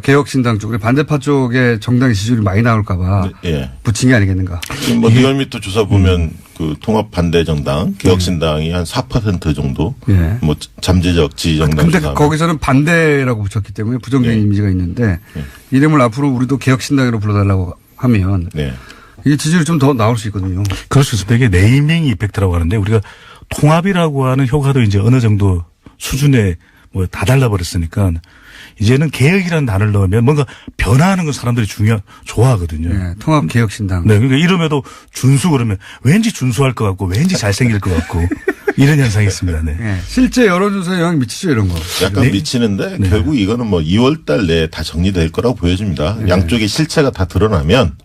개혁신당 쪽에 반대파 쪽에 정당의 지지율이 많이 나올까봐 예. 붙인 게 아니겠는가. 지금 뭐 리얼미터 조사 보면 그 통합 반대 정당 개혁신당이 한 4% 정도 예. 뭐 잠재적 지지 정당. 근데 거기서는 반대라고 붙였기 때문에 부정적인 네. 이미지가 있는데 이름을 앞으로 우리도 개혁신당으로 불러달라고 하면 네. 이게 지지율이 좀 더 나올 수 있거든요. 그럴 수 있습니다. 이게 네이밍 이펙트라고 하는데 우리가 통합이라고 하는 효과도 이제 어느 정도 수준에 뭐 다 달라버렸으니까 이제는 개혁이라는 단어를 넣으면 뭔가 변화하는 건 사람들이 좋아하거든요. 네, 통합개혁신당. 네, 그러니까 이름에도 준수 그러면 왠지 준수할 것 같고 왠지 잘생길 것 같고 이런 현상이 있습니다. 네. 네, 실제 여론조사에 영향 미치죠 이런 거. 약간 네. 미치는데 네. 결국 이거는 뭐 2월 달 내에 다 정리될 거라고 보여집니다. 네. 양쪽의 실체가 다 드러나면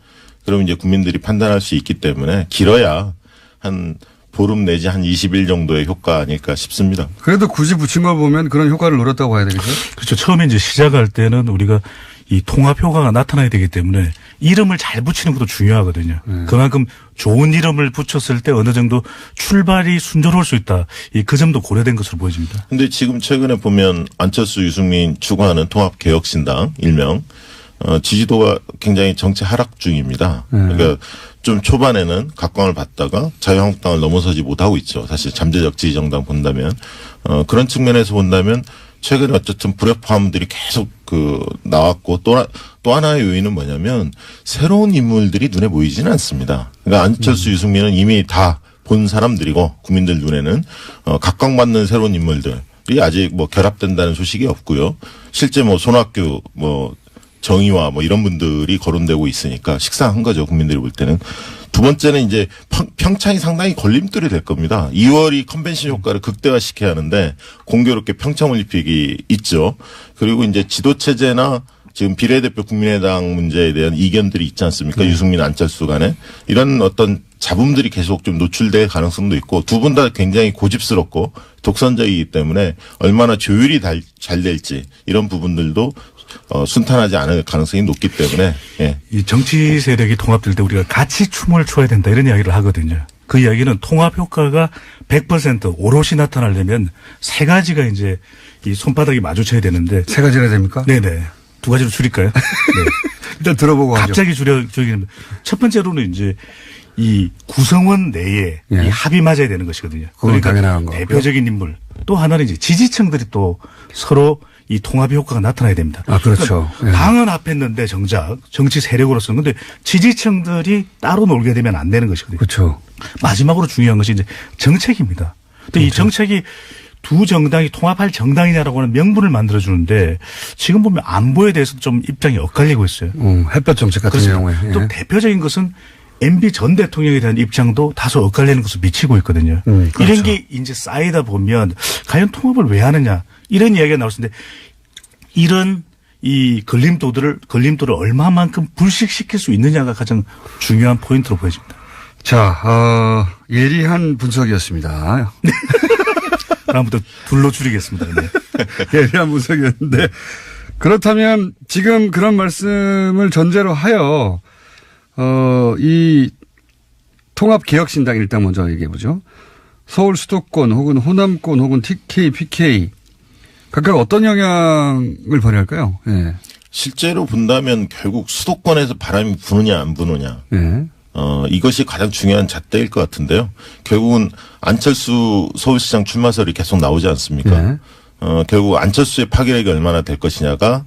그럼 이제 국민들이 판단할 수 있기 때문에 길어야 한 보름 내지 한 20일 정도의 효과 아닐까 싶습니다. 그래도 굳이 붙인 걸 보면 그런 효과를 노렸다고 봐야 되겠죠? 그렇죠. 처음에 이제 시작할 때는 우리가 이 통합 효과가 나타나야 되기 때문에 이름을 잘 붙이는 것도 중요하거든요. 그만큼 좋은 이름을 붙였을 때 어느 정도 출발이 순조로울 수 있다. 그 점도 고려된 것으로 보여집니다. 근데 지금 최근에 보면 안철수, 유승민 추구하는 통합개혁신당 일명 지지도가 굉장히 정체 하락 중입니다. 그러니까 좀 초반에는 각광을 받다가 자유한국당을 넘어서지 못하고 있죠. 사실 잠재적 지지정당 본다면 그런 측면에서 본다면 최근에 어쨌든 불협화음들이 계속 나왔고 또 하나의 요인은 뭐냐면 새로운 인물들이 눈에 보이지는 않습니다. 그러니까 안철수, 유승민은 이미 다 본 사람들이고 국민들 눈에는 각광받는 새로운 인물들이 아직 뭐 결합된다는 소식이 없고요. 실제 뭐 손학규 정의와 뭐 이런 분들이 거론되고 있으니까 식상한 거죠. 국민들이 볼 때는. 두 번째는 이제 평창이 상당히 걸림돌이 될 겁니다. 2월이 컨벤션 효과를 극대화시켜야 하는데 공교롭게 평창 올림픽이 있죠. 그리고 이제 지도체제나 지금 비례대표 국민의당 문제에 대한 이견들이 있지 않습니까? 유승민, 안철수 간에. 이런 어떤 잡음들이 계속 좀 노출될 가능성도 있고 두 분 다 굉장히 고집스럽고 독선적이기 때문에 얼마나 조율이 잘 될지 이런 부분들도 순탄하지 않을 가능성이 높기 때문에 예. 이 정치 세력이 통합될 때 우리가 같이 춤을 춰야 된다 이런 이야기를 하거든요. 그 이야기는 통합 효과가 100% 오롯이 나타나려면 세 가지가 이제 이 손바닥이 마주쳐야 되는데 세 가지나 됩니까? 네네. 두 가지로 줄일까요? 네. 일단 들어보고 하죠. 갑자기 줄이면 첫 번째로는 이제 이 구성원 내에 예. 이 합이 맞아야 되는 것이거든요. 그건 당연한 거고요. 대표적인 인물. 또 하나는 이제 지지층들이 또 서로 이 통합의 효과가 나타나야 됩니다. 아, 그렇죠. 그러니까 예. 당은 합했는데 정작 정치 세력으로서는 근데 지지층들이 따로 놀게 되면 안 되는 것이거든요. 그렇죠. 마지막으로 중요한 것이 이제 정책입니다. 근데 이 정책이 두 정당이 통합할 정당이냐라고 하는 명분을 만들어주는데 지금 보면 안보에 대해서도 좀 입장이 엇갈리고 있어요. 햇볕 정책 같은 그렇습니다. 경우에. 예. 또 대표적인 것은 MB 전 대통령에 대한 입장도 다소 엇갈리는 것을 미치고 있거든요. 그렇죠. 이런 게 이제 쌓이다 보면 과연 통합을 왜 하느냐 이런 이야기가 나올 수 있는데 이런 이 걸림돌을 얼마만큼 불식시킬 수 있느냐가 가장 중요한 포인트로 보여집니다. 자, 예리한 분석이었습니다. 다음부터 둘로 줄이겠습니다. 네. 예리한 분석이었는데 그렇다면 지금 그런 말씀을 전제로 하여 이 통합개혁신당 일단 먼저 얘기해보죠. 서울 수도권 혹은 호남권 혹은 TK, PK 각각 어떤 영향을 발휘할까요? 예. 실제로 본다면 결국 수도권에서 바람이 부느냐 안 부느냐. 예. 이것이 가장 중요한 잣대일 것 같은데요. 결국은 안철수 서울시장 출마설이 계속 나오지 않습니까? 예. 결국 안철수의 파괴력이 얼마나 될 것이냐가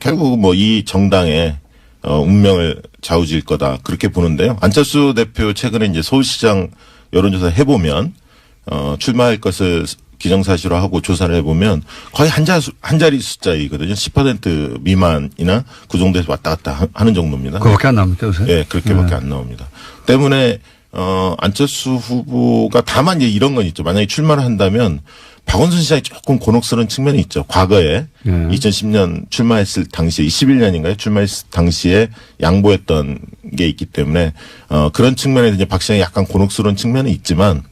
결국 뭐 이 정당의 운명을 좌우질 거다 그렇게 보는데요. 안철수 대표 최근에 이제 서울시장 여론조사 해보면 출마할 것을 기정사실화 하고 조사를 해보면 거의 한 자리 숫자이거든요. 10% 미만이나 그 정도에서 왔다 갔다 하는 정도입니다. 그거밖에 안 나옵니까 요새? 네, 그렇게밖에 안 나옵니다. 때문에 안철수 후보가 다만 이제 이런 건 있죠. 만약에 출마를 한다면 박원순 시장이 조금 곤혹스러운 측면이 있죠. 과거에 2010년 출마했을 당시에 21년인가요? 출마했을 당시에 양보했던 게 있기 때문에 그런 측면에서 이제 박 시장이 약간 곤혹스러운 측면은 있지만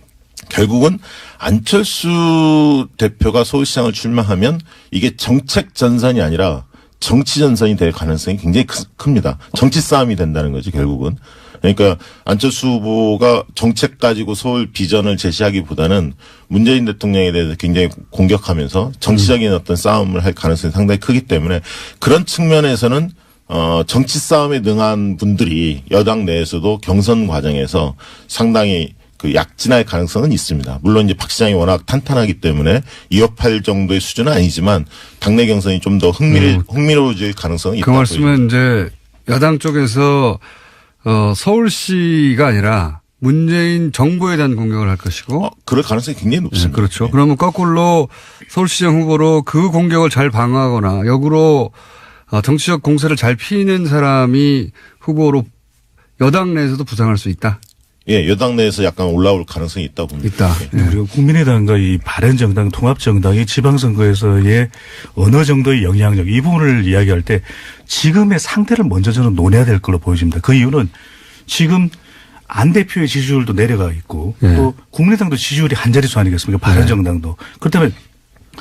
결국은 안철수 대표가 서울시장을 출마하면 이게 정책 전선이 아니라 정치 전선이 될 가능성이 굉장히 큽니다. 정치 싸움이 된다는 거죠, 결국은. 그러니까 안철수 후보가 정책 가지고 서울 비전을 제시하기보다는 문재인 대통령에 대해서 굉장히 공격하면서 정치적인 어떤 싸움을 할 가능성이 상당히 크기 때문에 그런 측면에서는 정치 싸움에 능한 분들이 여당 내에서도 경선 과정에서 상당히 그 약진할 가능성은 있습니다. 물론 이제 박 시장이 워낙 탄탄하기 때문에 258 정도의 수준은 아니지만 당내 경선이 좀 더 흥미로워질 가능성이 있다. 그 말씀은 이제 야당 쪽에서 서울시가 아니라 문재인 정부에 대한 공격을 할 것이고. 그럴 가능성이 굉장히 높습니다. 네, 그렇죠. 그러면 거꾸로 서울시장 후보로 그 공격을 잘 방어하거나 역으로 정치적 공세를 잘 피는 사람이 후보로 여당 내에서도 부상할 수 있다. 예, 여당 내에서 약간 올라올 가능성이 있다고 봅니다. 있다. 네. 그리고 국민의당과 이 바른정당, 통합정당이 지방선거에서의 어느 정도의 영향력 이 부분을 이야기할 때 지금의 상태를 먼저 저는 논해야 될 걸로 보여집니다. 그 이유는 지금 안 대표의 지지율도 내려가 있고 또 국민의당도 지지율이 한 자릿수 아니겠습니까? 바른정당도. 그렇다면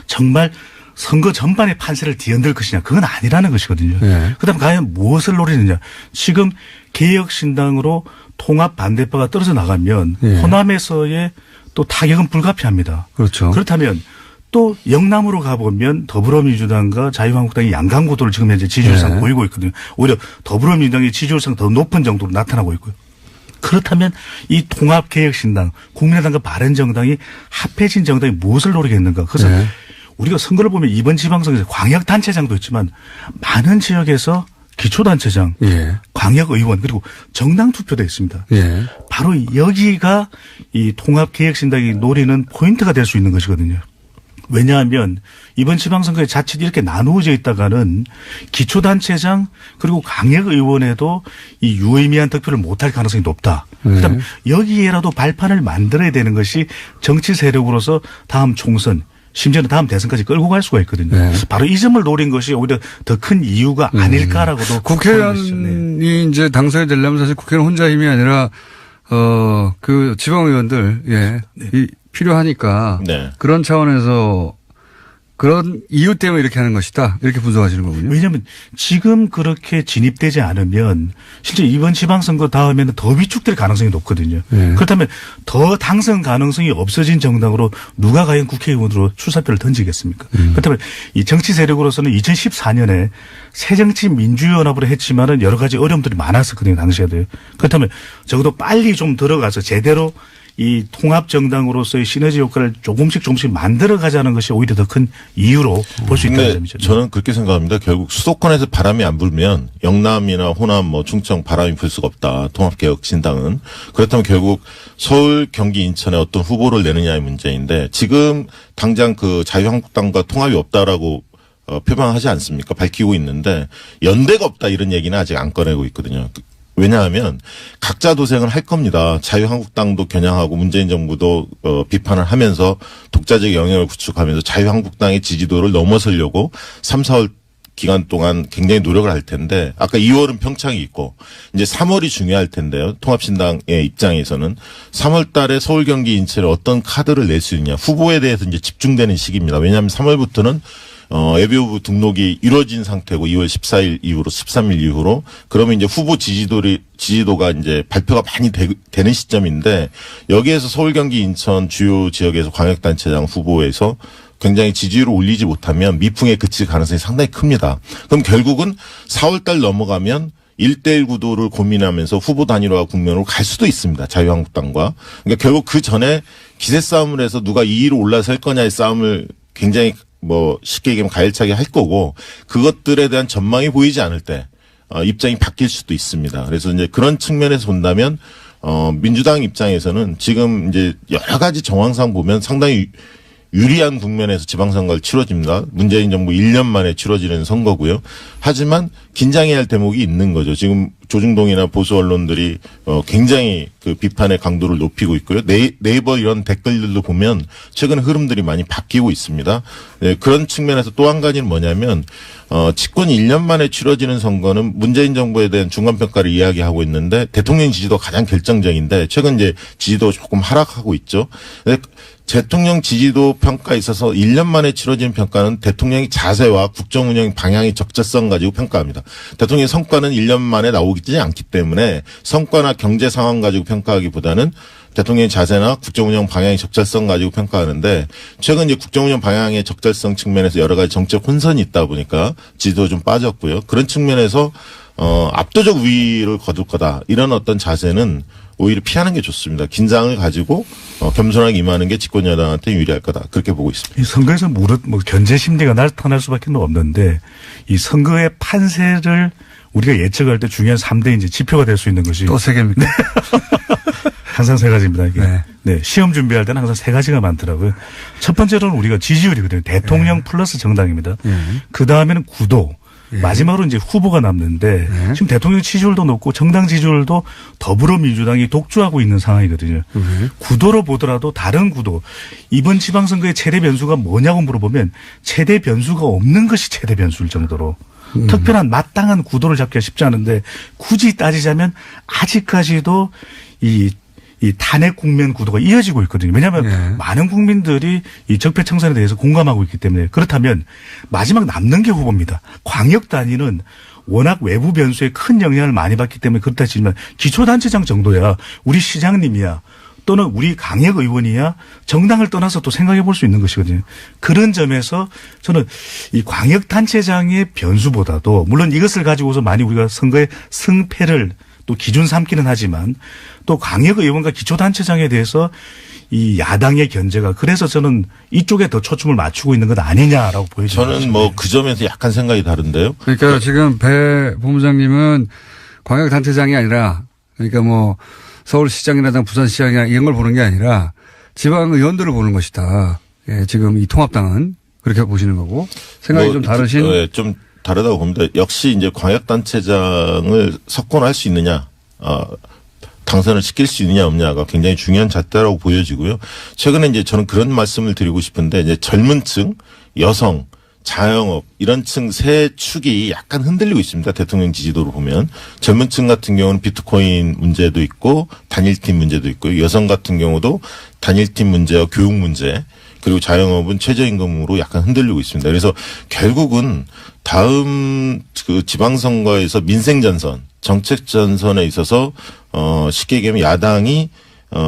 정말 선거 전반의 판세를 뒤흔들 것이냐 그건 아니라는 것이거든요. 그다음 과연 무엇을 노리느냐. 지금 개혁신당으로 통합 반대파가 떨어져 나가면 호남에서의 또 타격은 불가피합니다. 그렇죠. 그렇다면 또 영남으로 가보면 더불어민주당과 자유한국당이 양강구도를 지금 현재 지지율상 보이고 있거든요. 오히려 더불어민주당의 지지율상 더 높은 정도로 나타나고 있고요. 그렇다면 이 통합개혁신당, 국민의당과 바른정당이 합해진 정당이 무엇을 노리겠는가. 그래서 우리가 선거를 보면 이번 지방선거에서 광역단체장도 있지만 많은 지역에서 기초단체장, 광역의원 그리고 정당투표도 있습니다. 바로 여기가 이 통합개혁신당이 노리는 포인트가 될 수 있는 것이거든요. 왜냐하면 이번 지방선거에 자칫 이렇게 나누어져 있다가는 기초단체장 그리고 광역의원에도 이 유의미한 득표를 못할 가능성이 높다. 그다음 여기에라도 발판을 만들어야 되는 것이 정치 세력으로서 다음 총선 심지어는 다음 대선까지 끌고 갈 수가 있거든요. 바로 이 점을 노린 것이 오히려 더 큰 이유가 아닐까라고도. 국회의원이 이제 당선이 되려면 사실 국회는 혼자 힘이 아니라 그 지방의원들 필요하니까 그런 차원에서 그런 이유 때문에 이렇게 하는 것이다. 이렇게 분석하시는 거군요. 왜냐하면 지금 그렇게 진입되지 않으면 실제 이번 지방선거 다음에는 더 위축될 가능성이 높거든요. 그렇다면 더 당선 가능성이 없어진 정당으로 누가 과연 국회의원으로 출사표를 던지겠습니까? 그렇다면 이 정치 세력으로서는 2014년에 새정치민주연합으로 했지만은 여러 가지 어려움들이 많았었거든요. 당시에도. 그렇다면 적어도 빨리 좀 들어가서 제대로 이 통합 정당으로서의 시너지 효과를 조금씩 만들어 가자는 것이 오히려 더 큰 이유로 볼 수 있다는 점이죠. 저는 그렇게 생각합니다. 결국 수도권에서 바람이 안 불면 영남이나 호남 뭐 충청 바람이 불 수가 없다. 통합개혁신당은. 그렇다면 결국 서울, 경기, 인천에 어떤 후보를 내느냐의 문제인데 지금 당장 그 자유한국당과 통합이 없다라고 표방하지 않습니까? 밝히고 있는데 연대가 없다 이런 얘기는 아직 안 꺼내고 있거든요. 왜냐하면 각자 도생을 할 겁니다. 자유한국당도 겨냥하고 문재인 정부도 비판을 하면서 독자적 영역을 구축하면서 자유한국당의 지지도를 넘어서려고 3, 4월 기간 동안 굉장히 노력을 할 텐데 아까 2월은 평창이 있고 이제 3월이 중요할 텐데요. 통합신당의 입장에서는 3월 달에 서울, 경기, 인천에 어떤 카드를 낼 수 있냐. 후보에 대해서 이제 집중되는 시기입니다. 왜냐하면 3월부터는 예비후보 등록이 이루어진 상태고 2월 14일 이후로 13일 이후로 그러면 이제 후보 지지도가 이제 발표가 많이 되는 시점인데 여기에서 서울, 경기, 인천 주요 지역에서 광역단체장 후보에서 굉장히 지지율을 올리지 못하면 미풍에 그칠 가능성이 상당히 큽니다. 그럼 결국은 4월 달 넘어가면 1대1 구도를 고민하면서 후보 단일화 국면으로 갈 수도 있습니다. 자유한국당과. 그러니까 결국 그 전에 기세 싸움을 해서 누가 2위로 올라설 거냐의 싸움을 굉장히 뭐 쉽게 얘기하면 가열차게 할 거고 그것들에 대한 전망이 보이지 않을 때 입장이 바뀔 수도 있습니다. 그래서 이제 그런 측면에서 본다면 민주당 입장에서는 지금 이제 여러 가지 정황상 보면 상당히 유리한 국면에서 지방선거가 치러집니다. 문재인 정부 1년 만에 치러지는 선거고요. 하지만 긴장해야 할 대목이 있는 거죠. 지금 조중동이나 보수 언론들이 굉장히 그 비판의 강도를 높이고 있고요. 네이버 이런 댓글들도 보면 최근 흐름들이 많이 바뀌고 있습니다. 네, 그런 측면에서 또 한 가지는 뭐냐면 집권 1년 만에 치러지는 선거는 문재인 정부에 대한 중간평가를 이야기하고 있는데 대통령 지지도가 가장 결정적인데 최근 이제 지지도가 조금 하락하고 있죠. 대통령 지지도 평가에 있어서 1년 만에 치러진 평가는 대통령의 자세와 국정 운영 방향의 적절성 가지고 평가합니다. 대통령의 성과는 1년 만에 나오지 않기 때문에 성과나 경제 상황 가지고 평가하기보다는 대통령의 자세나 국정 운영 방향의 적절성 가지고 평가하는데 최근 이제 국정 운영 방향의 적절성 측면에서 여러 가지 정책 혼선이 있다 보니까 지지도가 좀 빠졌고요. 그런 측면에서 압도적 우위를 거둘 거다. 이런 어떤 자세는 오히려 피하는 게 좋습니다. 긴장을 가지고 겸손하게 임하는 게 집권 여당한테 유리할 거다. 그렇게 보고 있습니다. 이 선거에서 견제 심리가 나타날 수밖에 없는데 이 선거의 판세를 우리가 예측할 때 중요한 3대 이제 지표가 될 수 있는 것이 또 세 개입니까? 항상 세 가지입니다. 이게. 네. 네. 시험 준비할 때는 항상 세 가지가 많더라고요. 첫 번째로는 우리가 지지율이거든요. 대통령 플러스 정당입니다. 그 다음에는 구도. 마지막으로 이제 후보가 남는데 지금 대통령 지지율도 높고 정당 지지율도 더불어민주당이 독주하고 있는 상황이거든요. 구도로 보더라도 다른 구도. 이번 지방선거의 최대 변수가 뭐냐고 물어보면 최대 변수가 없는 것이 최대 변수일 정도로 특별한 마땅한 구도를 잡기가 쉽지 않은데 굳이 따지자면 아직까지도 이 탄핵 국면 구도가 이어지고 있거든요. 왜냐하면 많은 국민들이 이 적폐청산에 대해서 공감하고 있기 때문에 그렇다면 마지막 남는 게 후보입니다. 광역 단위는 워낙 외부 변수에 큰 영향을 많이 받기 때문에 그렇다 치지만 기초단체장 정도야 우리 시장님이야 또는 우리 강역 의원이야 정당을 떠나서 또 생각해 볼 수 있는 것이거든요. 그런 점에서 저는 이 광역단체장의 변수보다도 물론 이것을 가지고서 많이 우리가 선거의 승패를 또 기준 삼기는 하지만 또 광역 의원과 기초단체장에 대해서 이 야당의 견제가 그래서 저는 이쪽에 더 초점을 맞추고 있는 것 아니냐라고 보여집니다. 저는 뭐 그 점에서 약간 생각이 다른데요. 그러니까 지금 배 본부장님은 광역단체장이 아니라 그러니까 뭐 서울시장이나 부산시장이나 이런 걸 보는 게 아니라 지방의원들을 보는 것이다. 예, 지금 이 통합당은 그렇게 보시는 거고 생각이 좀 다르신. 네, 좀 다르다고 봅니다. 역시 이제 광역단체장을 석권할 수 있느냐, 당선을 시킬 수 있느냐 없냐가 굉장히 중요한 잣대라고 보여지고요. 최근에 이제 저는 그런 말씀을 드리고 싶은데 이제 젊은 층, 여성, 자영업 이런 층 세 축이 약간 흔들리고 있습니다. 대통령 지지도로 보면 젊은 층 같은 경우는 비트코인 문제도 있고 단일팀 문제도 있고 여성 같은 경우도 단일팀 문제와 교육 문제 그리고 자영업은 최저임금으로 약간 흔들리고 있습니다. 그래서 결국은 다음 그 지방선거에서 민생전선, 정책전선에 있어서 쉽게 얘기하면 야당이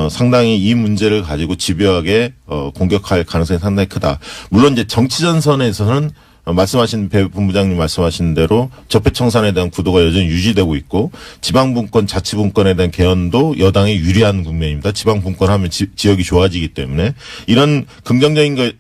상당히 이 문제를 가지고 집요하게 공격할 가능성이 상당히 크다. 물론 이제 정치전선에서는 말씀하신 배 본부장님 말씀하신 대로 적폐청산에 대한 구도가 여전히 유지되고 있고 지방분권, 자치분권에 대한 개헌도 여당이 유리한 국면입니다. 지방분권하면 지역이 좋아지기 때문에 이런 긍정적인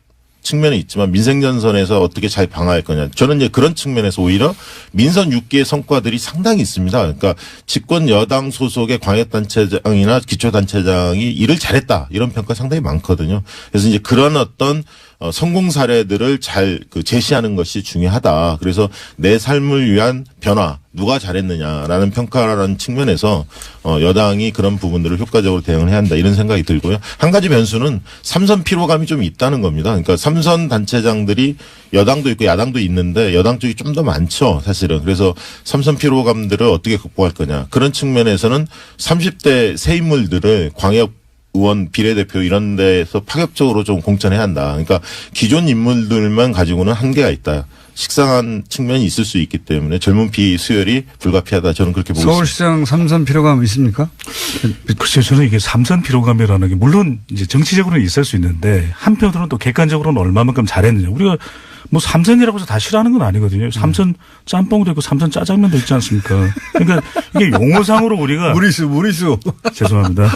측면이 있지만 민생전선에서 어떻게 잘 방어할 거냐. 저는 이제 그런 측면에서 오히려 민선 6기의 성과들이 상당히 있습니다. 그러니까 집권 여당 소속의 광역단체장이나 기초단체장이 일을 잘했다. 이런 평가 상당히 많거든요. 그래서 이제 그런 어떤 성공 사례들을 잘 제시하는 것이 중요하다. 그래서 내 삶을 위한 변화, 누가 잘했느냐라는 평가라는 측면에서 여당이 그런 부분들을 효과적으로 대응을 해야 한다. 이런 생각이 들고요. 한 가지 변수는 삼선 피로감이 좀 있다는 겁니다. 그러니까 삼선 단체장들이 여당도 있고 야당도 있는데 여당 쪽이 좀 더 많죠. 사실은. 그래서 삼선 피로감들을 어떻게 극복할 거냐. 그런 측면에서는 30대 새 인물들을 광역 의원 비례대표 이런 데서 파격적으로 좀 공천해야 한다. 그러니까 기존 인물들만 가지고는 한계가 있다. 식상한 측면이 있을 수 있기 때문에 젊은 피 수혈이 불가피하다. 저는 그렇게 보고 있습니다. 서울시장 삼선 피로감 있습니까? 글쎄요, 저는 이게 삼선 피로감이라는 게 물론 이제 정치적으로는 있을 수 있는데 한편으로는 또 객관적으로는 얼마만큼 잘했느냐. 우리가 뭐 삼선이라고 해서 다 싫어하는 건 아니거든요. 삼선 짬뽕도 있고 삼선 짜장면도 있지 않습니까? 그러니까 이게 용어상으로 우리가 무리수. 죄송합니다.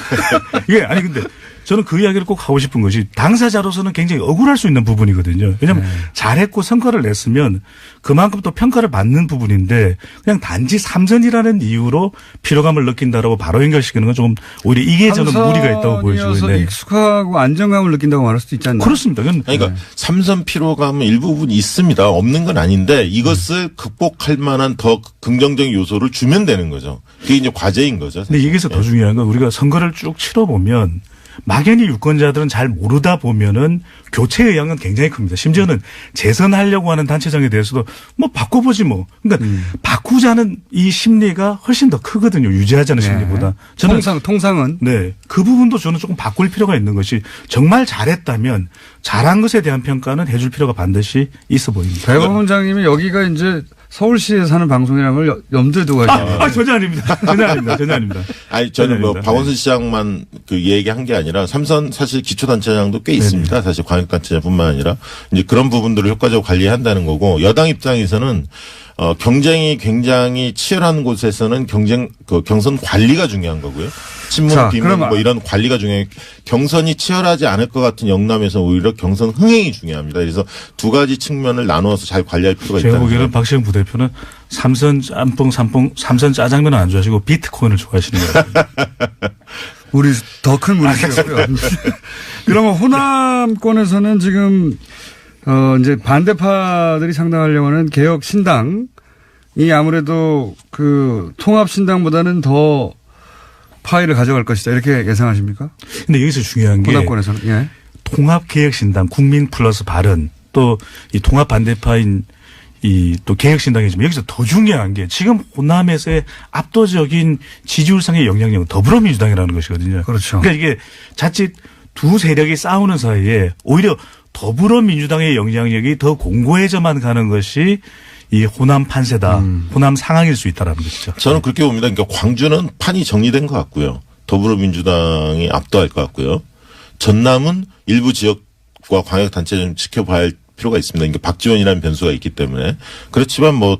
이게 아니 근데 저는 그 이야기를 꼭 하고 싶은 것이 당사자로서는 굉장히 억울할 수 있는 부분이거든요. 왜냐하면 잘했고 성과를 냈으면 그만큼 또 평가를 받는 부분인데 그냥 단지 삼선이라는 이유로 피로감을 느낀다라고 바로 연결시키는 건 좀 오히려 이게 저는 무리가 있다고 보여지고 있는데. 익숙하고 안정감을 느낀다고 말할 수도 있지 않나요? 그렇습니다. 그러니까 삼선 피로감은 일부분 있습니다. 없는 건 아닌데 이것을 극복할 만한 더 긍정적인 요소를 주면 되는 거죠. 그게 이제 과제인 거죠. 사실. 근데 여기서 더 중요한 건 우리가 선거를 쭉 치러보면 막연히 유권자들은 잘 모르다 보면은 교체 의향은 굉장히 큽니다. 심지어는 재선하려고 하는 단체장에 대해서도 뭐 바꿔보지 뭐. 그러니까 바꾸자는 이 심리가 훨씬 더 크거든요. 유지하자는 심리보다. 저는 통상은. 네. 그 부분도 저는 조금 바꿀 필요가 있는 것이 정말 잘했다면 잘한 것에 대한 평가는 해줄 필요가 반드시 있어 보입니다. 배 본부장님이 여기가 이제 서울시에 사는 방송이라는 걸 염두에 두고 하시네요. 전혀 아닙니다. 전혀 아닙니다. 전혀 아닙니다. 아니, 저는 뭐 아닙니다. 박원순 시장만 그 얘기한 게 아니라 삼선 사실 기초단체장도 꽤 있습니다. 사실 광역단체장뿐만 아니라 이제 그런 부분들을 효과적으로 관리해야 한다는 거고 여당 입장에서는 경쟁이 굉장히 치열한 곳에서는 경선 관리가 중요한 거고요. 친문, 비문 뭐 이런 관리가 중요해요. 경선이 치열하지 않을 것 같은 영남에서 오히려 경선 흥행이 중요합니다. 그래서 두 가지 측면을 나누어서 잘 관리할 필요가 있다. 제가 보기에는 박시영 부대표는 삼선 짬뽕, 삼선 짜장면은 안 좋아하시고 비트코인을 좋아하시는 거예요. 우리 더 큰 무리수고요. 그러면 호남권에서는 지금 이제 반대파들이 상당하려고 하는 개혁 신당이 아무래도 그 통합 신당보다는 더 파일을 가져갈 것이다. 이렇게 예상하십니까? 근데 여기서 중요한 게 호남권에서는. 예. 통합 개혁 신당, 국민 플러스 발언 또 이 통합 반대파인 이 또 개혁 신당이지만 여기서 더 중요한 게 지금 호남에서의 압도적인 지지율상의 영향력은 더불어민주당이라는 것이거든요. 그렇죠. 그러니까 이게 자칫 두 세력이 싸우는 사이에 오히려 더불어민주당의 영향력이 더 공고해져만 가는 것이 이 호남 판세다. 호남 상황일 수 있다라는 것이죠. 저는 그렇게 봅니다. 그러니까 광주는 판이 정리된 것 같고요. 더불어민주당이 압도할 것 같고요. 전남은 일부 지역과 광역단체 좀 지켜봐야 할 필요가 있습니다. 그러니까 박지원이라는 변수가 있기 때문에. 그렇지만 뭐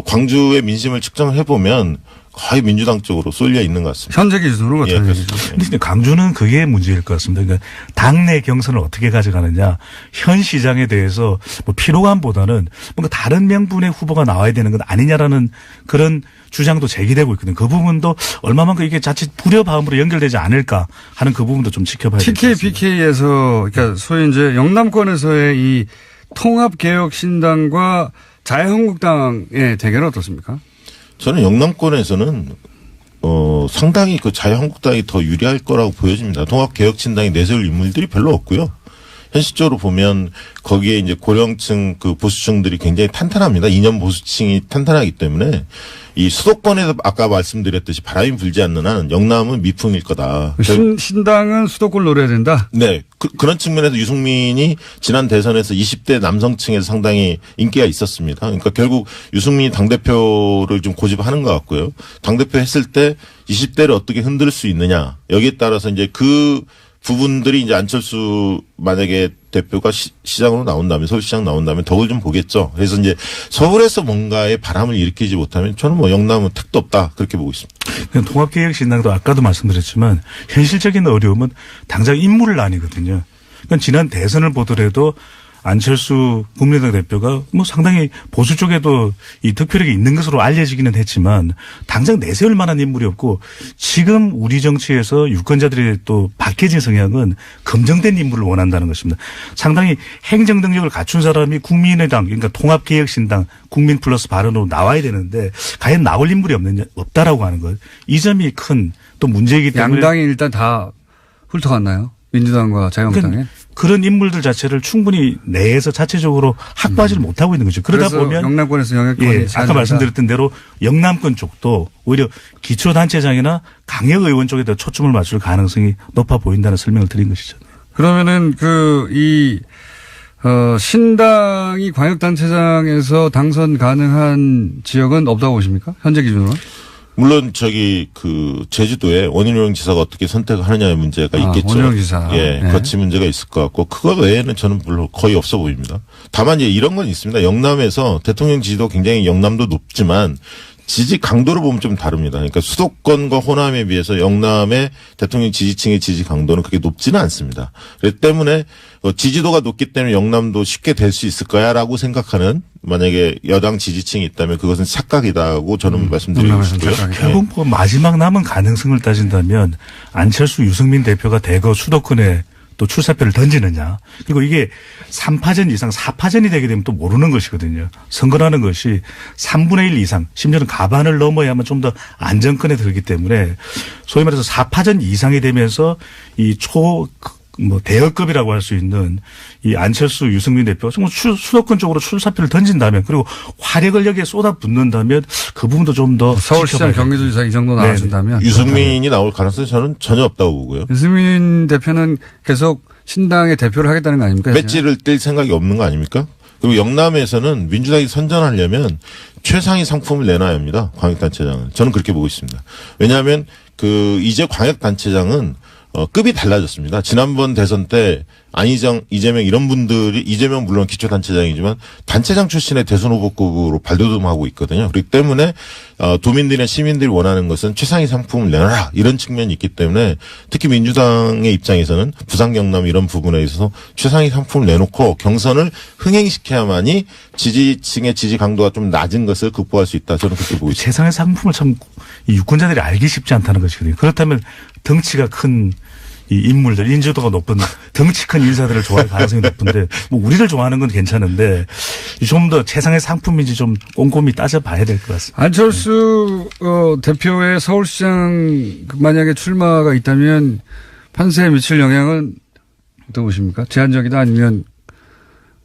광주의 민심을 측정을 해보면 거의 민주당 쪽으로 쏠려 있는 것 같습니다. 현재 기준으로 그렇다는 얘기죠. 근데 강주는 그게 문제일 것 같습니다. 그러니까 당내 경선을 어떻게 가져가느냐. 현 시장에 대해서 뭐 피로감보다는 뭔가 다른 명분의 후보가 나와야 되는 건 아니냐라는 그런 주장도 제기되고 있거든요. 그 부분도 얼마만큼 이게 자칫 불협화음으로 연결되지 않을까 하는 그 부분도 좀 지켜봐야 될 것 같습니다. TKPK에서 그러니까 소위 이제 영남권에서의 이 통합개혁신당과 자유한국당의 대결은 어떻습니까? 저는 영남권에서는 상당히 그 자유한국당이 더 유리할 거라고 보여집니다. 통합개혁신당이 내세울 인물들이 별로 없고요. 현실적으로 보면 거기에 이제 고령층 그 보수층들이 굉장히 탄탄합니다. 이념 보수층이 탄탄하기 때문에 이 수도권에서 아까 말씀드렸듯이 바람이 불지 않는 한 영남은 미풍일 거다. 신당은 수도권을 노려야 된다? 네. 그런 측면에서 유승민이 지난 대선에서 20대 남성층에서 상당히 인기가 있었습니다. 그러니까 결국 유승민이 당대표를 좀 고집하는 것 같고요. 당대표 했을 때 20대를 어떻게 흔들 수 있느냐. 여기에 따라서 이제 그 부분들이 이제 안철수 만약에 대표가 시장으로 나온다면 서울시장 나온다면 덕을 좀 보겠죠. 그래서 이제 서울에서 뭔가의 바람을 일으키지 못하면 저는 뭐 영남은 택도 없다 그렇게 보고 있습니다. 통합개혁신당도 아까도 말씀드렸지만 현실적인 어려움은 당장 인물을 아니거든요. 그러니까 지난 대선을 보더라도 안철수 국민의당 대표가 뭐 상당히 보수 쪽에도 이 득표력이 있는 것으로 알려지기는 했지만 당장 내세울 만한 인물이 없고 지금 우리 정치에서 유권자들의 또 박해진 성향은 검증된 인물을 원한다는 것입니다. 상당히 행정 능력을 갖춘 사람이 국민의당 그러니까 통합개혁신당 국민 플러스 발언으로 나와야 되는데 과연 나올 인물이 없다라고 하는 것. 이 점이 큰 또 문제이기 때문에. 양당이 일단 다 훑어갔나요? 민주당과 자유한국당에? 그러니까 그런 인물들 자체를 충분히 내에서 자체적으로 확보하지를 못하고 있는 거죠. 그러다 보면 영남권에서 영역권이 아까 말씀드렸던 대로 영남권 쪽도 오히려 기초단체장이나 강력의원 쪽에 더 초점을 맞출 가능성이 높아 보인다는 설명을 드린 것이죠. 그러면은 신당이 광역단체장에서 당선 가능한 지역은 없다고 보십니까? 현재 기준으로? 물론 제주도에 원희룡 지사가 어떻게 선택을 하느냐의 문제가 있겠죠. 원희룡 지사. 예, 네. 거치 문제가 있을 것 같고 그거 외에는 저는 별로 거의 없어 보입니다. 다만 이제 이런 건 있습니다. 영남에서 대통령 지지도 굉장히 영남도 높지만 지지 강도를 보면 좀 다릅니다. 그러니까 수도권과 호남에 비해서 영남의 대통령 지지층의 지지 강도는 그렇게 높지는 않습니다. 그렇기 때문에 지지도가 높기 때문에 영남도 쉽게 될 수 있을 거야라고 생각하는 만약에 여당 지지층이 있다면 그것은 착각이다고 저는 말씀드리고 싶고요. 결국 뭐 마지막 남은 가능성을 따진다면 안철수 유승민 대표가 대거 수도권에 또 출사표를 던지느냐. 그리고 이게 3파전 이상 4파전이 되게 되면 또 모르는 것이거든요. 선거라는 것이 3분의 1 이상 심지어는 가반을 넘어야만 좀 더 안정권에 들기 때문에 소위 말해서 4파전 이상이 되면서 이 대여급이라고 할 수 있는 이 안철수 유승민 대표가 정말 수도권 쪽으로 출사표를 던진다면 그리고 화력을 여기에 쏟아붓는다면 그 부분도 좀 더 서울시장 경기도지사 이 정도 나와준다면 유승민이 나올 가능성이 저는 전혀 없다고 보고요. 유승민 대표는 계속 신당의 대표를 하겠다는 거 아닙니까? 배지를 뗄 생각이 없는 거 아닙니까? 그리고 영남에서는 민주당이 선전하려면 최상위 상품을 내놔야 합니다. 광역단체장은. 저는 그렇게 보고 있습니다. 왜냐하면 이제 광역단체장은 급이 달라졌습니다. 지난번 대선 때 안희정, 이재명 이런 분들이 이재명 물론 기초단체장이지만 단체장 출신의 대선 후보급으로 발돋움하고 있거든요. 그렇기 때문에 도민들이나 시민들이 원하는 것은 최상위 상품을 내놔라 이런 측면이 있기 때문에 특히 민주당의 입장에서는 부산 경남 이런 부분에 있어서 최상위 상품을 내놓고 경선을 흥행시켜야만이 지지층의 지지 강도가 좀 낮은 것을 극복할 수 있다. 저는 그렇게 보고 있습니다. 최상의 상품을 참 이 유권자들이 알기 쉽지 않다는 것이거든요. 그렇다면 덩치가 큰 이 인물들, 인지도가 높은 덩치 큰 인사들을 좋아할 가능성이 높은데 뭐 우리를 좋아하는 건 괜찮은데 좀 더 최상의 상품인지 좀 꼼꼼히 따져봐야 될 것 같습니다. 안철수 대표의 서울시장 만약에 출마가 있다면 판세에 미칠 영향은 어떻게 보십니까? 제한적이다 아니면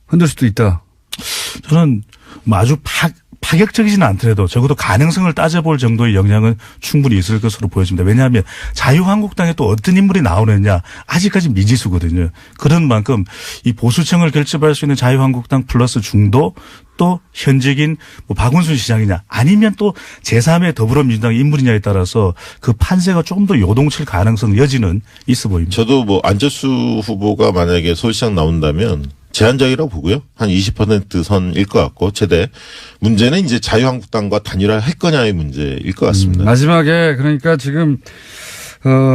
흔들 수도 있다? 저는 뭐 아주 파격적이지는 않더라도 적어도 가능성을 따져볼 정도의 영향은 충분히 있을 것으로 보여집니다. 왜냐하면 자유한국당에 또 어떤 인물이 나오느냐 아직까지 미지수거든요. 그런 만큼 이 보수층을 결집할 수 있는 자유한국당 플러스 중도 또 현직인 박원순 시장이냐 아니면 또 제3의 더불어민주당 인물이냐에 따라서 그 판세가 조금 더 요동칠 가능성 여지는 있어 보입니다. 저도 안철수 후보가 만약에 서울시장 나온다면 제한적이라고 보고요. 한 20% 선일 것 같고 최대. 문제는 이제 자유한국당과 단일화할 거냐의 문제일 것 같습니다. 마지막에 그러니까 지금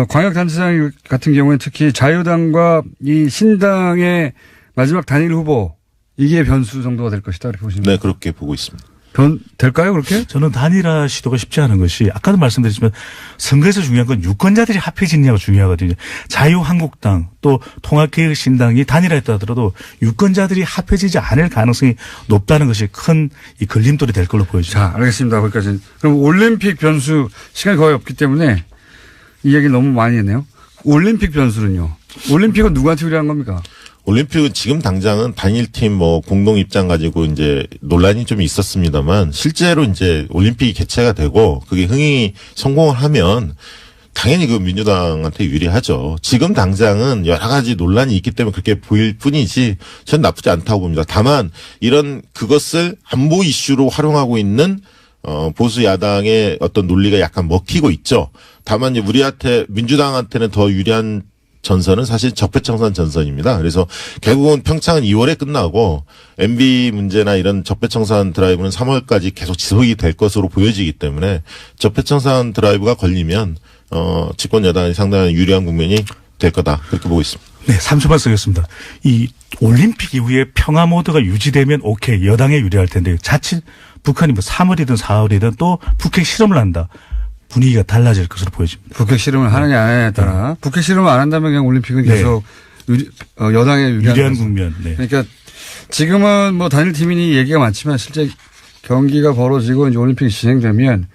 광역단체장 같은 경우에 특히 자유당과 이 신당의 마지막 단일 후보 이게 변수 정도가 될 것이다 이렇게 보시면 네, 그렇게 보고 있습니다. 될까요 그렇게? 저는 단일화 시도가 쉽지 않은 것이 아까도 말씀드렸지만 선거에서 중요한 건 유권자들이 합해지느냐가 중요하거든요. 자유한국당 또 통합개혁신당이 단일화했다 하더라도 유권자들이 합해지지 않을 가능성이 높다는 것이 큰 이 걸림돌이 될 걸로 보여집니다. 자, 알겠습니다. 거기까지는. 그럼 올림픽 변수 시간이 거의 없기 때문에 이 얘기를 너무 많이 했네요. 올림픽 변수는요. 올림픽은 누구한테 유리한 겁니까? 올림픽은 지금 당장은 단일팀 공동 입장 가지고 이제 논란이 좀 있었습니다만 실제로 이제 올림픽이 개최가 되고 그게 흥행이 성공을 하면 당연히 그 민주당한테 유리하죠. 지금 당장은 여러 가지 논란이 있기 때문에 그렇게 보일 뿐이지 전 나쁘지 않다고 봅니다. 다만 그것을 안보 이슈로 활용하고 있는 보수 야당의 어떤 논리가 약간 먹히고 있죠. 다만 이제 우리한테 민주당한테는 더 유리한 전선은 사실 적폐청산 전선입니다. 그래서 결국은 평창은 2월에 끝나고 MB 문제나 이런 적폐청산 드라이브는 3월까지 계속 지속이 될 것으로 보여지기 때문에 적폐청산 드라이브가 걸리면 집권 여당이 상당히 유리한 국면이 될 거다 그렇게 보고 있습니다. 네, 3초만 쓰겠습니다. 이 올림픽 이후에 평화 모드가 유지되면 오케이 여당에 유리할 텐데 자칫 북한이 뭐 3월이든 4월이든 또 북핵 실험을 한다. 분위기가 달라질 것으로 보여집니다. 북핵 실험을 하느냐 안 하느냐에 따라 북핵 실험을 안 한다면 그냥 올림픽은 계속 여당에 유리한 국면. 네. 그러니까 지금은 뭐 단일팀이니 얘기가 많지만 실제 경기가 벌어지고 이제 올림픽이 진행되면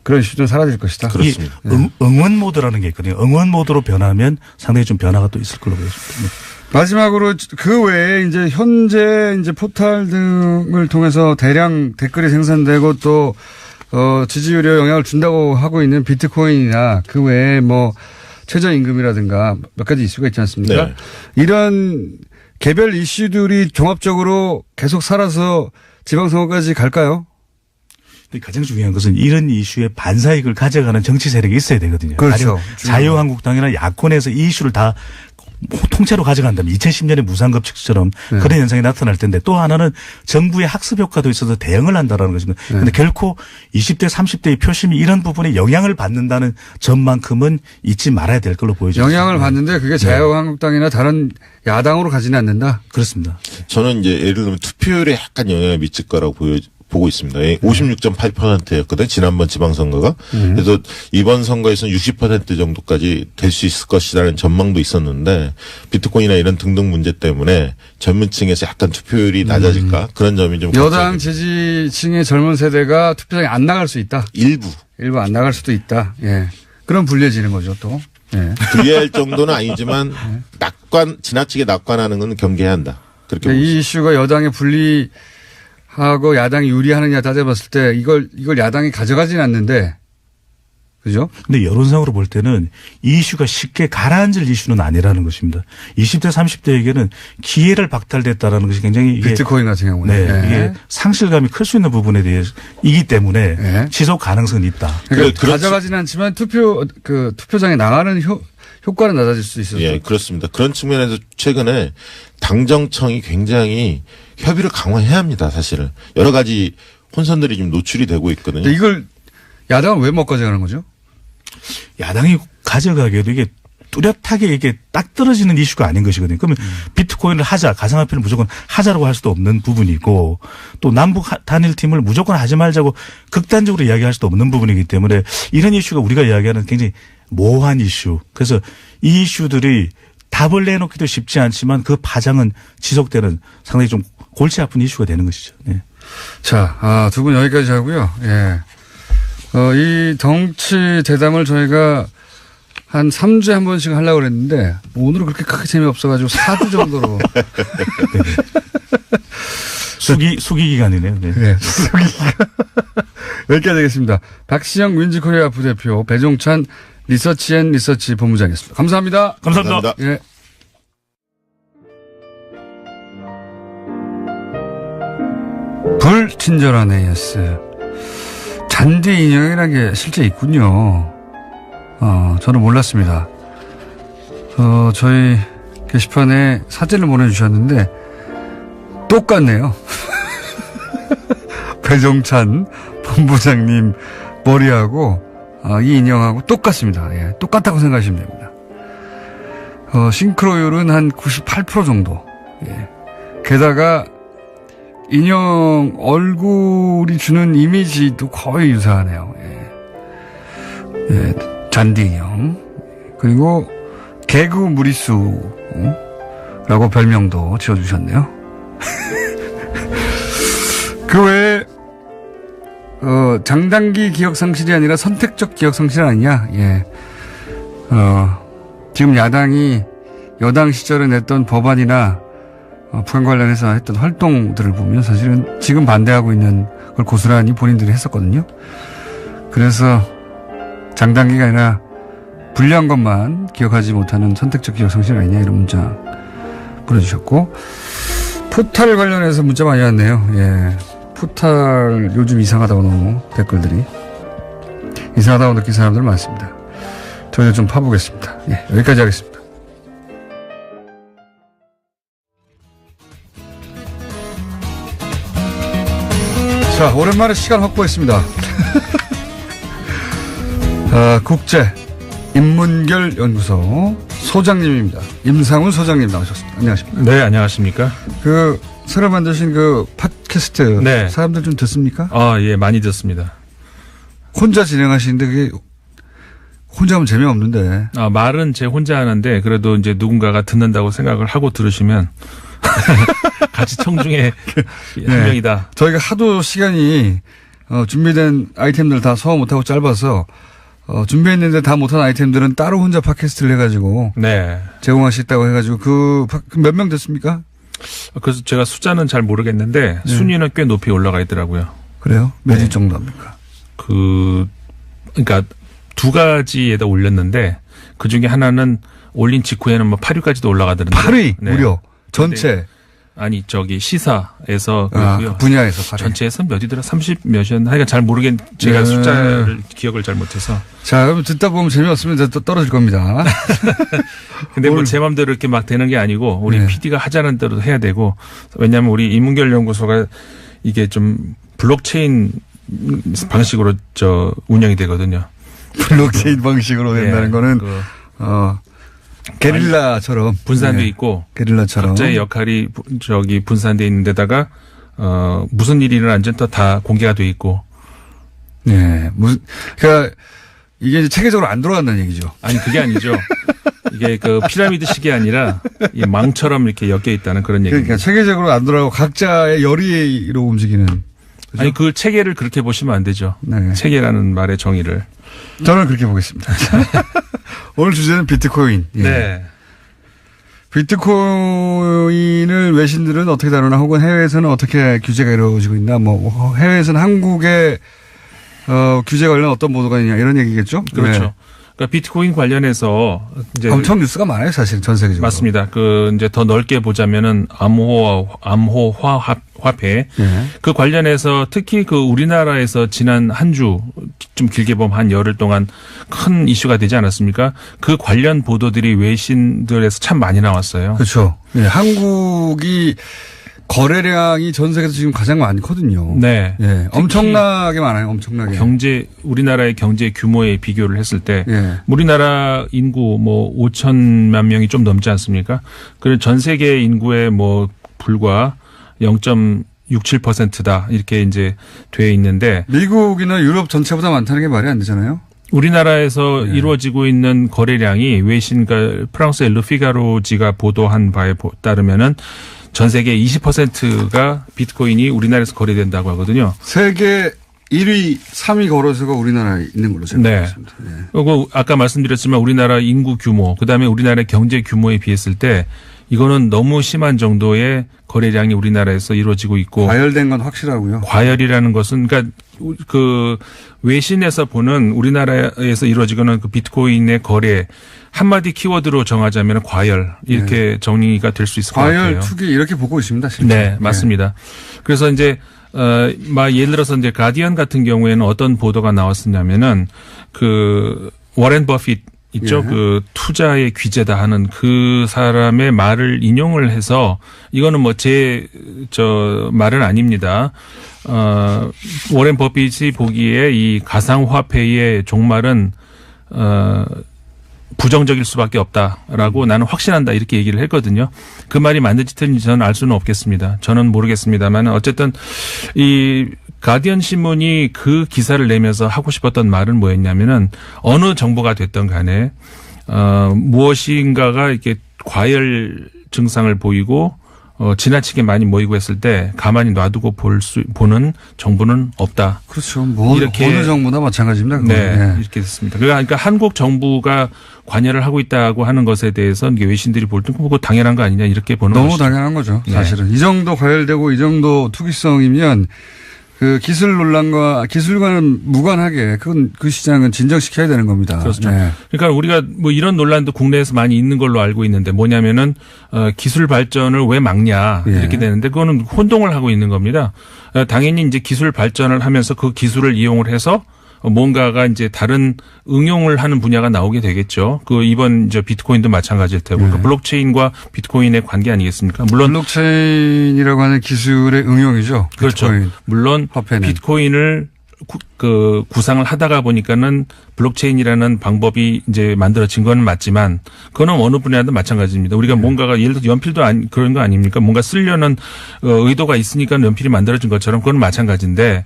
그런 이슈도 사라질 것이다. 그렇습니다. 응원 모드라는 게 있거든요. 응원 모드로 변하면 상당히 좀 변화가 또 있을 걸로 보여집니다. 네. 마지막으로 그 외에 이제 현재 이제 포탈 등을 통해서 대량 댓글이 생산되고 또 지지율에 영향을 준다고 하고 있는 비트코인이나 그 외에 뭐 최저임금이라든가 몇 가지 이슈가 있지 않습니까? 네. 이런 개별 이슈들이 종합적으로 계속 살아서 지방선거까지 갈까요? 근데 가장 중요한 것은 이런 이슈에 반사익을 가져가는 정치 세력이 있어야 되거든요. 그렇죠. 자유한국당이나 야권에서 이 이슈를 다 통째로 가져간다면 2010년의 무상급식처럼 네. 그런 현상이 나타날 텐데 또 하나는 정부의 학습 효과도 있어서 대응을 한다라는 것입니다. 그런데 결코 20대 30대의 표심이 이런 부분에 영향을 받는다는 점만큼은 잊지 말아야 될 걸로 보여집니다. 영향을 받는데 그게 자유한국당이나 다른 야당으로 가지는 않는다? 그렇습니다. 저는 이제 예를 들면 투표율에 약간 영향을 미칠 거라고 보고 있습니다. 56.8%였거든요. 지난번 지방선거가. 그래서 이번 선거에서는 60% 정도까지 될 수 있을 것이라는 전망도 있었는데 비트코인이나 이런 등등 문제 때문에 젊은 층에서 약간 투표율이 낮아질까 그런 점이 좀 여당 지지층의 젊은 세대가 투표장에 안 나갈 수 있다. 일부 안 나갈 수도 있다. 예. 그럼 불리해지는 거죠 또. 예. 불리할 정도는 아니지만 지나치게 낙관하는 건 경계해야 한다. 그렇게 보고 이 이슈가 여당에 불리하고 야당이 유리하느냐 따져봤을 때 이걸 야당이 가져가지는 않는데, 그죠? 근데 여론상으로 볼 때는 이 이슈가 쉽게 가라앉을 이슈는 아니라는 것입니다. 20대 30대에게는 기회를 박탈됐다라는 것이 굉장히 이게 비트코인 같은 경우는. 네, 예. 이게 상실감이 클 수 있는 부분에 대해서이기 때문에 예. 지속 가능성은 있다. 그러니까 가져가지는 않지만 투표장에 나가는 효과는 낮아질 수 있어요. 예, 그렇습니다. 그런 측면에서 최근에 당정청이 굉장히 협의를 강화해야 합니다. 사실은 여러 가지 혼선들이 좀 노출이 되고 있거든요. 근데 이걸 야당은 왜 못 가져가는 거죠? 야당이 가져가기에도 이게 뚜렷하게 이게 딱 떨어지는 이슈가 아닌 것이거든요. 그러면 비트코인을 하자, 가상화폐를 무조건 하자라고 할 수도 없는 부분이고 또 남북 단일팀을 무조건 하지 말자고 극단적으로 이야기할 수도 없는 부분이기 때문에 이런 이슈가 우리가 이야기하는 굉장히 모호한 이슈. 그래서 이 이슈들이 답을 내놓기도 쉽지 않지만 그 파장은 지속되는 상당히 좀 골치 아픈 이슈가 되는 것이죠. 네. 자, 두 분 여기까지 하고요. 예. 이 덩치 대담을 저희가 한 3주에 한 번씩 하려고 그랬는데 오늘은 그렇게 크게 재미없어가지고 4주 정도로. 수기 기간이네요. 네. 네. 여기까지 하겠습니다. 박시영 윈즈코리아 부대표, 배종찬 리서치 본부장이었습니다. 감사합니다. 감사합니다. 예. 불친절한 AS. 잔디 인형이라는 게 실제 있군요. 저는 몰랐습니다. 저희 게시판에 사진을 보내주셨는데 똑같네요. 배종찬 본부장님 머리하고 이 인형하고 똑같습니다. 예, 똑같다고 생각하시면 됩니다. 싱크로율은 한 98% 정도. 예. 게다가 인형 얼굴이 주는 이미지도 거의 유사하네요. 예. 예, 잔디 인형. 그리고 개그 무리수라고 별명도 지어주셨네요. 그 외에 장단기 기억 상실이 아니라 선택적 기억 상실 아니냐. 예. 지금 야당이 여당 시절에 냈던 법안이나 북한 관련해서 했던 활동들을 보면 사실은 지금 반대하고 있는 걸 고스란히 본인들이 했었거든요. 그래서 장단기가 아니라 불리한 것만 기억하지 못하는 선택적 기억 상실 아니냐 이런 문자 보내주셨고, 포탈 관련해서 문자 많이 왔네요. 예. 포탈 요즘 이상하다고 너무 댓글들이 이상하다고 느낀 사람들 많습니다. 저희도 좀 파보겠습니다. 예, 여기까지 하겠습니다. 자, 오랜만에 시간 확보했습니다. 국제 인문결 연구소 소장님입니다. 임상훈 소장님 나오셨습니다. 안녕하십니까? 네, 안녕하십니까? 새로 만드신 팟캐스트. 네. 사람들 좀 듣습니까? 예, 많이 듣습니다. 혼자 진행하시는데 그게 혼자 하면 재미없는데. 말은 제 혼자 하는데 그래도 이제 누군가가 듣는다고 생각을 하고 들으시면 같이 청중의 한 명이다. 저희가 하도 시간이 준비된 아이템들 다 소화 못하고 짧아서 준비했는데 다 못한 아이템들은 따로 혼자 팟캐스트를 해가지고 네. 제공하시겠다고 해가지고 몇 명 됐습니까? 그래서 제가 숫자는 잘 모르겠는데 순위는 꽤 높이 올라가 있더라고요. 그래요? 몇 위 정도 합니까? 그러니까 두 가지에다 올렸는데 그 중에 하나는 올린 직후에는 8위까지도 올라가더라고요. 8위 무려 전체. 아니 시사에서 그렇고요. 그 분야에서 8위. 전체에서 몇이더라? 30 몇이었나? 하여간 잘 제가 숫자를 기억을 잘 못해서. 자, 그럼 듣다 보면 재미없으면 이제 또 떨어질 겁니다. 근데 제 맘대로 이렇게 막 되는 게 아니고 우리 PD가 하자는 대로 해야 되고, 왜냐하면 우리 인문결 연구소가 이게 좀 블록체인 방식으로 운영이 되거든요. 블록체인 방식으로 된다는 거는 게릴라처럼 분산돼 있고 게릴라처럼 각자의 역할이 분산돼 있는 데다가 무슨 일이 일어난지는 또 다 공개가 돼 있고. 네, 그러니까 이게 이제 체계적으로 안 돌아간다는 얘기죠. 아니 그게 아니죠. 이게 피라미드식이 아니라 이 망처럼 이렇게 엮여 있다는 그런 얘기입니다. 그러니까 체계적으로 안 돌아가고 각자의 열의로 움직이는. 그렇죠? 아니 그 체계를 그렇게 보시면 안 되죠. 네. 체계라는 말의 정의를. 저는 그렇게 보겠습니다. 오늘 주제는 비트코인. 예. 네. 비트코인을 외신들은 어떻게 다루나 혹은 해외에서는 어떻게 규제가 이루어지고 있나 해외에서는 한국의 규제 관련 어떤 보도가 있냐 이런 얘기겠죠? 그렇죠. 네. 그러니까 비트코인 관련해서 이제 엄청 뉴스가 많아요, 사실 전 세계적으로. 맞습니다. 이제 더 넓게 보자면은 암호화 화폐 그 관련해서 특히 우리나라에서 지난 한 주 좀 길게 보면 한 열흘 동안 큰 이슈가 되지 않았습니까? 그 관련 보도들이 외신들에서 참 많이 나왔어요. 그렇죠. 네, 한국이 거래량이 전 세계에서 지금 가장 많거든요. 네. 예, 엄청나게 많아요. 엄청나게. 우리나라의 경제 규모에 비교를 했을 때 예. 우리나라 인구 5천만 명이 좀 넘지 않습니까? 그리고 전 세계 인구의 불과 0.67%다 이렇게 이제 돼 있는데 미국이나 유럽 전체보다 많다는 게 말이 안 되잖아요. 우리나라에서 이루어지고 있는 거래량이 외신과 프랑스의 르피가로지가 보도한 바에 따르면은 전 세계 20%가 비트코인이 우리나라에서 거래된다고 하거든요. 세계 1위, 3위 거래소가 우리나라에 있는 걸로 제가 알겠습니다. 네. 그리고 아까 말씀드렸지만 우리나라 인구 규모, 그다음에 우리나라의 경제 규모에 비했을 때 이거는 너무 심한 정도의 거래량이 우리나라에서 이루어지고 있고. 과열된 건 확실하고요. 과열이라는 것은 그러니까 외신에서 보는 우리나라에서 이루어지는 비트코인의 거래 한마디 키워드로 정하자면 과열 이렇게 정리가 될 수 있을 것 같아요. 과열 투기 이렇게 보고 있습니다. 실제. 네, 맞습니다. 그래서 이제 예를 들어서 이제 가디언 같은 경우에는 어떤 보도가 나왔었냐면은 워렌 버핏 있죠. 투자의 귀재다 하는 그 사람의 말을 인용을 해서 이거는 제 말은 아닙니다. 워렌 버핏이 보기에 이 가상화폐의 종말은 부정적일 수밖에 없다라고 나는 확신한다 이렇게 얘기를 했거든요. 그 말이 맞는지 틀린지 저는 알 수는 없겠습니다. 저는 모르겠습니다만 어쨌든 이 가디언 신문이 그 기사를 내면서 하고 싶었던 말은 뭐였냐면은 어느 정보가 됐던 간에 무엇인가가 이렇게 과열 증상을 보이고 지나치게 많이 모이고 했을 때 가만히 놔두고 보는 정부는 없다. 그렇죠. 어느 정부나 마찬가지입니다. 네, 이렇게 됐습니다. 그러니까 한국 정부가 관여를 하고 있다고 하는 것에 대해서 외신들이 볼 때 그거 당연한 거 아니냐 이렇게 보는 너무 것이죠. 당연한 거죠. 사실은 이 정도 과열되고 이 정도 투기성이면 기술 논란과 기술과는 무관하게 그 시장은 진정시켜야 되는 겁니다. 그렇죠. 네. 그러니까 우리가 이런 논란도 국내에서 많이 있는 걸로 알고 있는데 뭐냐면은 기술 발전을 왜 막냐 이렇게 되는데 그거는 혼동을 하고 있는 겁니다. 당연히 이제 기술 발전을 하면서 그 기술을 이용을 해서 뭔가가 이제 다른 응용을 하는 분야가 나오게 되겠죠. 그 이번 이제 비트코인도 마찬가지일 테고. 그러니까 블록체인과 비트코인의 관계 아니겠습니까? 물론 블록체인이라고 하는 기술의 응용이죠. 그렇죠. 비트코인. 물론 화폐는. 비트코인을 구상을 하다가 보니까는 블록체인이라는 방법이 이제 만들어진 건 맞지만 그거는 어느 분야도 마찬가지입니다. 우리가 뭔가가 예를 들어 연필도 그런 거 아닙니까? 뭔가 쓰려는 의도가 있으니까 연필이 만들어진 것처럼 그건 마찬가지인데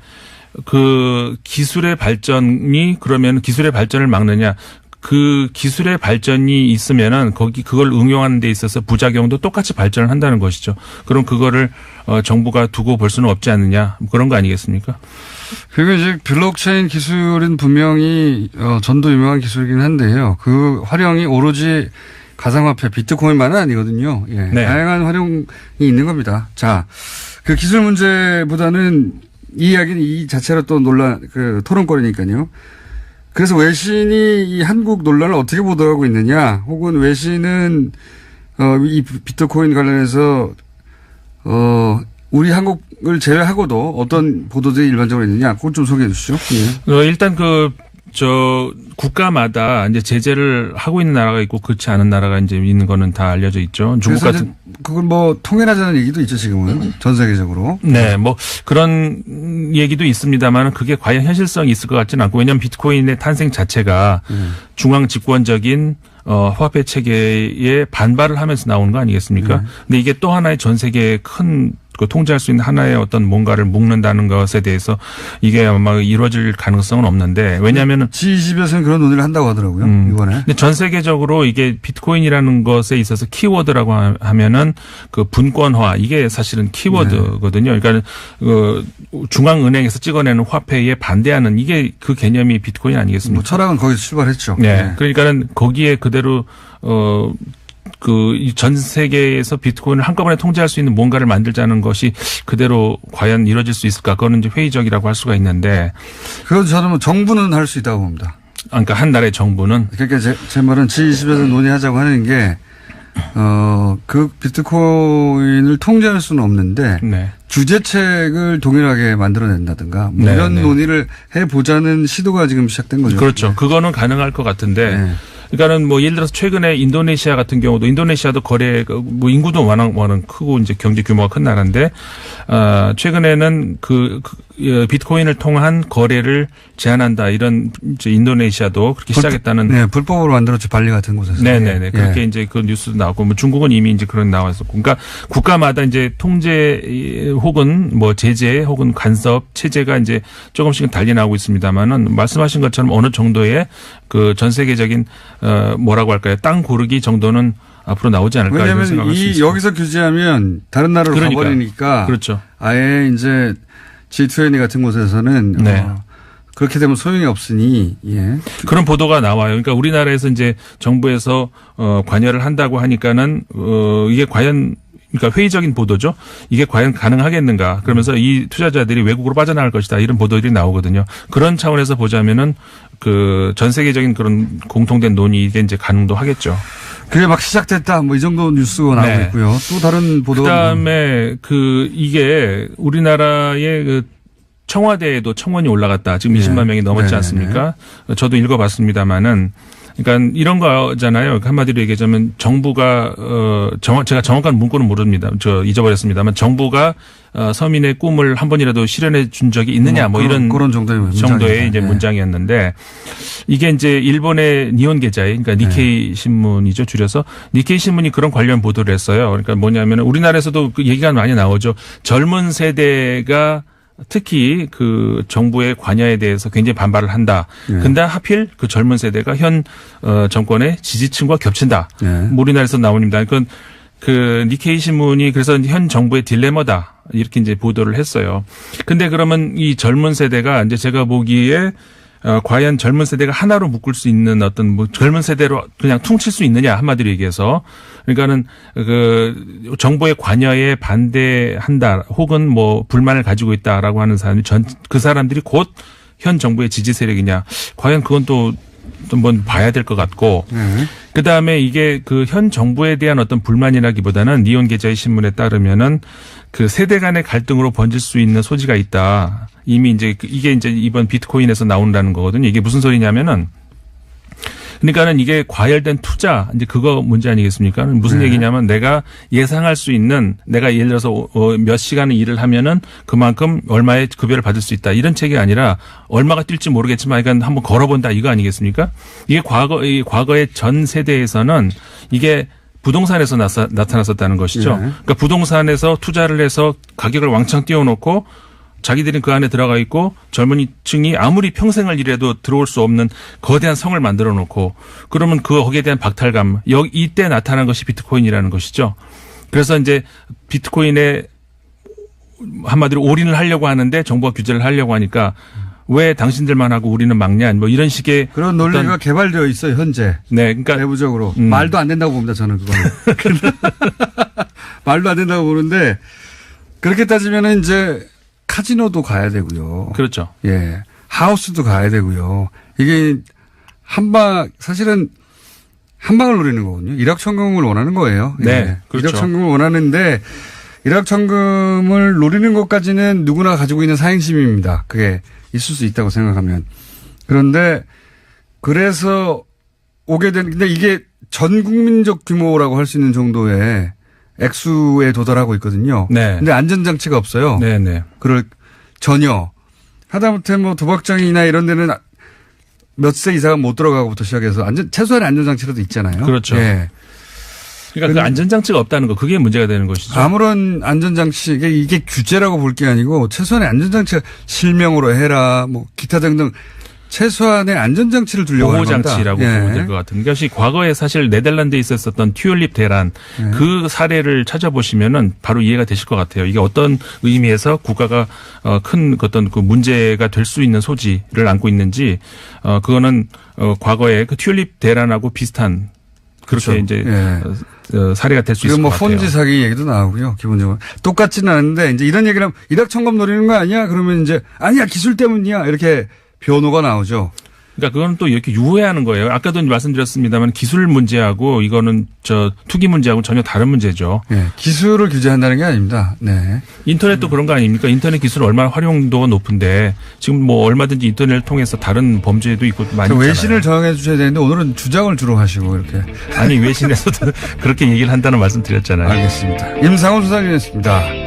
그 기술의 발전이 그러면 기술의 발전을 막느냐? 그 기술의 발전이 있으면은 그걸 응용하는 데 있어서 부작용도 똑같이 발전을 한다는 것이죠. 그럼 그거를 정부가 두고 볼 수는 없지 않느냐 그런 거 아니겠습니까? 그리고 이제 블록체인 기술은 분명히 전도 유명한 기술이긴 한데요. 그 활용이 오로지 가상화폐 비트코인만은 아니거든요. 예. 네. 다양한 활용이 있는 겁니다. 자, 그 기술 문제보다는 이 이야기는 이 자체로 또 토론거리니까요. 그래서 외신이 이 한국 논란을 어떻게 보도하고 있느냐, 혹은 외신은 이 비트코인 관련해서 우리 한국을 제외하고도 어떤 보도들이 일반적으로 있느냐, 그걸 좀 소개해 주시죠. 예. 일단 국가마다 이제 제재를 하고 있는 나라가 있고 그렇지 않은 나라가 이제 있는 거는 다 알려져 있죠. 중국 같은 그걸 뭐 통일하자는 얘기도 있죠, 지금은. 전 세계적으로. 네, 뭐 그런 얘기도 있습니다만 그게 과연 현실성이 있을 것 같지는 않고 왜냐하면 비트코인의 탄생 자체가 중앙 집권적인 화폐 체계에 반발을 하면서 나오는 거 아니겠습니까? 근데 이게 또 하나의 전 세계의 큰 통제할 수 있는 하나의 어떤 뭔가를 묶는다는 것에 대해서 이게 아마 이루어질 가능성은 없는데 왜냐하면 G20에서는 그런 논의를 한다고 하더라고요. 이번에. 근데 전 세계적으로 이게 비트코인이라는 것에 있어서 키워드라고 하면은 그 분권화 이게 사실은 키워드거든요. 그러니까 중앙은행에서 찍어내는 화폐에 반대하는 이게 그 개념이 비트코인 아니겠습니까? 뭐 철학은 거기서 출발했죠. 네. 네. 그러니까는 거기에 그대로 전 세계에서 비트코인을 한꺼번에 통제할 수 있는 뭔가를 만들자는 것이 그대로 과연 이루어질 수 있을까? 그거는 이제 회의적이라고 할 수가 있는데. 그래도 저는 정부는 할 수 있다고 봅니다. 그러니까 한 나라의 정부는. 그러니까 제 말은 G20에서 논의하자고 하는 게, 그 비트코인을 통제할 수는 없는데. 네. 규제책을 동일하게 만들어낸다든가. 뭐 이런 논의를 해보자는 시도가 지금 시작된 거죠. 그렇죠. 네. 그거는 가능할 것 같은데. 네. 그러니까는 뭐 예를 들어서 최근에 인도네시아 같은 경우도 인도네시아도 뭐 인구도 워낙 크고 이제 경제 규모가 큰 나라인데 최근에는 비트코인을 통한 거래를 제한한다 이런 이제 인도네시아도 그렇게 시작했다는. 네, 불법으로 만들었죠. 발리 같은 곳에서. 네네네. 그렇게 이제 그 뉴스도 나왔고 뭐 중국은 이미 이제 그런 나왔었고. 그러니까 국가마다 이제 통제 혹은 뭐 제재 혹은 간섭 체제가 이제 조금씩은 달리 나오고 있습니다만은 말씀하신 것처럼 어느 정도의 그 전 세계적인 뭐라고 할까요? 땅 고르기 정도는 앞으로 나오지 않을까 이런 생각을 할 수 있습니다. 여기서 규제하면 다른 나라로 가버리니까. 그렇죠. 아예 이제 G20 같은 곳에서는 네. 그렇게 되면 소용이 없으니. 예. 그런 보도가 나와요. 그러니까 우리나라에서 이제 정부에서 관여를 한다고 하니까는 이게 과연 그러니까 회의적인 보도죠. 이게 과연 가능하겠는가. 그러면서 이 투자자들이 외국으로 빠져나갈 것이다. 이런 보도들이 나오거든요. 그런 차원에서 보자면은 전 세계적인 그런 공통된 논의 이게 이제 가능도 하겠죠. 그게 막 시작됐다. 뭐 이 정도 뉴스가 나오고 있고요. 또 다른 보도가. 그다음에 이게 우리나라의 청와대에도 청원이 올라갔다. 지금 20만 명이 넘었지 않습니까? 저도 읽어봤습니다만은. 그러니까 이런 거잖아요. 한마디로 얘기하자면 정부가 제가 정확한 문구는 모릅니다. 잊어버렸습니다만 정부가 서민의 꿈을 한 번이라도 실현해 준 적이 있느냐 뭐 이런 그런 정도의 이제 문장이었는데 이게 이제 일본의 니혼 게자이 그러니까 니케이 신문이죠. 줄여서 니케이 신문이 그런 관련 보도를 했어요. 그러니까 뭐냐면 우리나라에서도 그 얘기가 많이 나오죠. 젊은 세대가 특히 그 정부의 관여에 대해서 굉장히 반발을 한다. 근데 하필 그 젊은 세대가 현 정권의 지지층과 겹친다. 우리나라에서 나옵니다. 그건 그 니케이 신문이 그래서 현 정부의 딜레마다 이렇게 이제 보도를 했어요. 근데 그러면 이 젊은 세대가 이제 제가 보기에 과연 젊은 세대가 하나로 묶을 수 있는 어떤 뭐 젊은 세대로 그냥 퉁칠 수 있느냐 한마디로 얘기해서 그러니까는 그 정부의 관여에 반대한다 혹은 뭐 불만을 가지고 있다라고 하는 사람이 그 사람들이 곧 현 정부의 지지 세력이냐 과연 그건 또 한번 봐야 될 것 같고 그 다음에 이게 그 현 정부에 대한 어떤 불만이라기보다는 니온 게자이 신문에 따르면은 그 세대 간의 갈등으로 번질 수 있는 소지가 있다. 이미 이제 이게 이제 이번 비트코인에서 나온다는 거거든요. 이게 무슨 소리냐면은 그러니까는 이게 과열된 투자 이제 그거 문제 아니겠습니까? 무슨 얘기냐면 내가 예상할 수 있는 내가 예를 들어서 몇 시간을 일을 하면은 그만큼 얼마의 급여를 받을 수 있다 이런 책이 아니라 얼마가 뛸지 모르겠지만 그러니까 한번 걸어본다 이거 아니겠습니까? 이게 과거의 전 세대에서는 이게 부동산에서 나타났었다는 것이죠. 그러니까 부동산에서 투자를 해서 가격을 왕창 띄워놓고 자기들은 그 안에 들어가 있고 젊은이층이 아무리 평생을 일해도 들어올 수 없는 거대한 성을 만들어 놓고 그러면 거기에 대한 박탈감 이때 나타난 것이 비트코인이라는 것이죠. 그래서 이제 비트코인에 한마디로 올인을 하려고 하는데 정부가 규제를 하려고 하니까 왜 당신들만 하고 우리는 막냐 뭐 이런 식의 그런 논리가 개발되어 있어요 현재. 네, 그러니까 내부적으로 말도 안 된다고 봅니다 저는 그거는. 말도 안 된다고 보는데 그렇게 따지면은 이제. 카지노도 가야 되고요. 그렇죠. 예. 하우스도 가야 되고요. 이게 사실은 한 방을 노리는 거거든요. 일확천금을 원하는 거예요. 네. 예. 그렇죠. 일확천금을 원하는데 일확천금을 노리는 것까지는 누구나 가지고 있는 사행심입니다. 그게 있을 수 있다고 생각하면. 그런데 그래서 오게 된, 근데 이게 전 국민적 규모라고 할 수 있는 정도의 액수에 도달하고 있거든요. 네. 근데 안전장치가 없어요. 네네. 전혀. 하다못해 뭐 도박장이나 이런 데는 몇 세 이상은 못 들어가고부터 시작해서 최소한의 안전장치라도 있잖아요. 그렇죠. 예. 그러니까 그 안전장치가 없다는 거 그게 문제가 되는 것이죠. 아무런 안전장치, 이게 규제라고 볼 게 아니고 최소한의 안전장치가 실명으로 해라, 뭐 기타 등등 최소한의 안전장치를 두려고 하는 겁니다. 보호장치라고 보면 될 것 같은 것이 과거에 사실 네덜란드에 있었던 튤립 대란 그 사례를 찾아보시면은 바로 이해가 되실 것 같아요. 이게 어떤 의미에서 국가가 큰 어떤 그 문제가 될 수 있는 소지를 안고 있는지 그거는 과거에 그 튤립 대란하고 비슷한 그렇게 그렇죠. 이제 예. 사례가 될 수 있을 뭐 것 같아요. 폰지 사기 얘기도 나오고요. 기본적으로 똑같지는 않은데 이제 이런 얘기를 하면 일확천금 노리는 거 아니야? 그러면 이제 아니야 기술 때문이야 이렇게 변호가 나오죠. 그러니까 그건 또 이렇게 유해하는 거예요. 아까도 말씀드렸습니다만 기술 문제하고 이거는 투기 문제하고 전혀 다른 문제죠. 네, 기술을 규제한다는 게 아닙니다. 네. 인터넷도 그런 거 아닙니까? 인터넷 기술 얼마나 활용도가 높은데 지금 뭐 얼마든지 인터넷을 통해서 다른 범죄도 있고 많이 있잖아요. 외신을 정해 주셔야 되는데 오늘은 주장을 주로 하시고 이렇게. 아니 외신에서도 그렇게 얘기를 한다는 말씀 드렸잖아요. 알겠습니다. 임상훈 소장님이었습니다.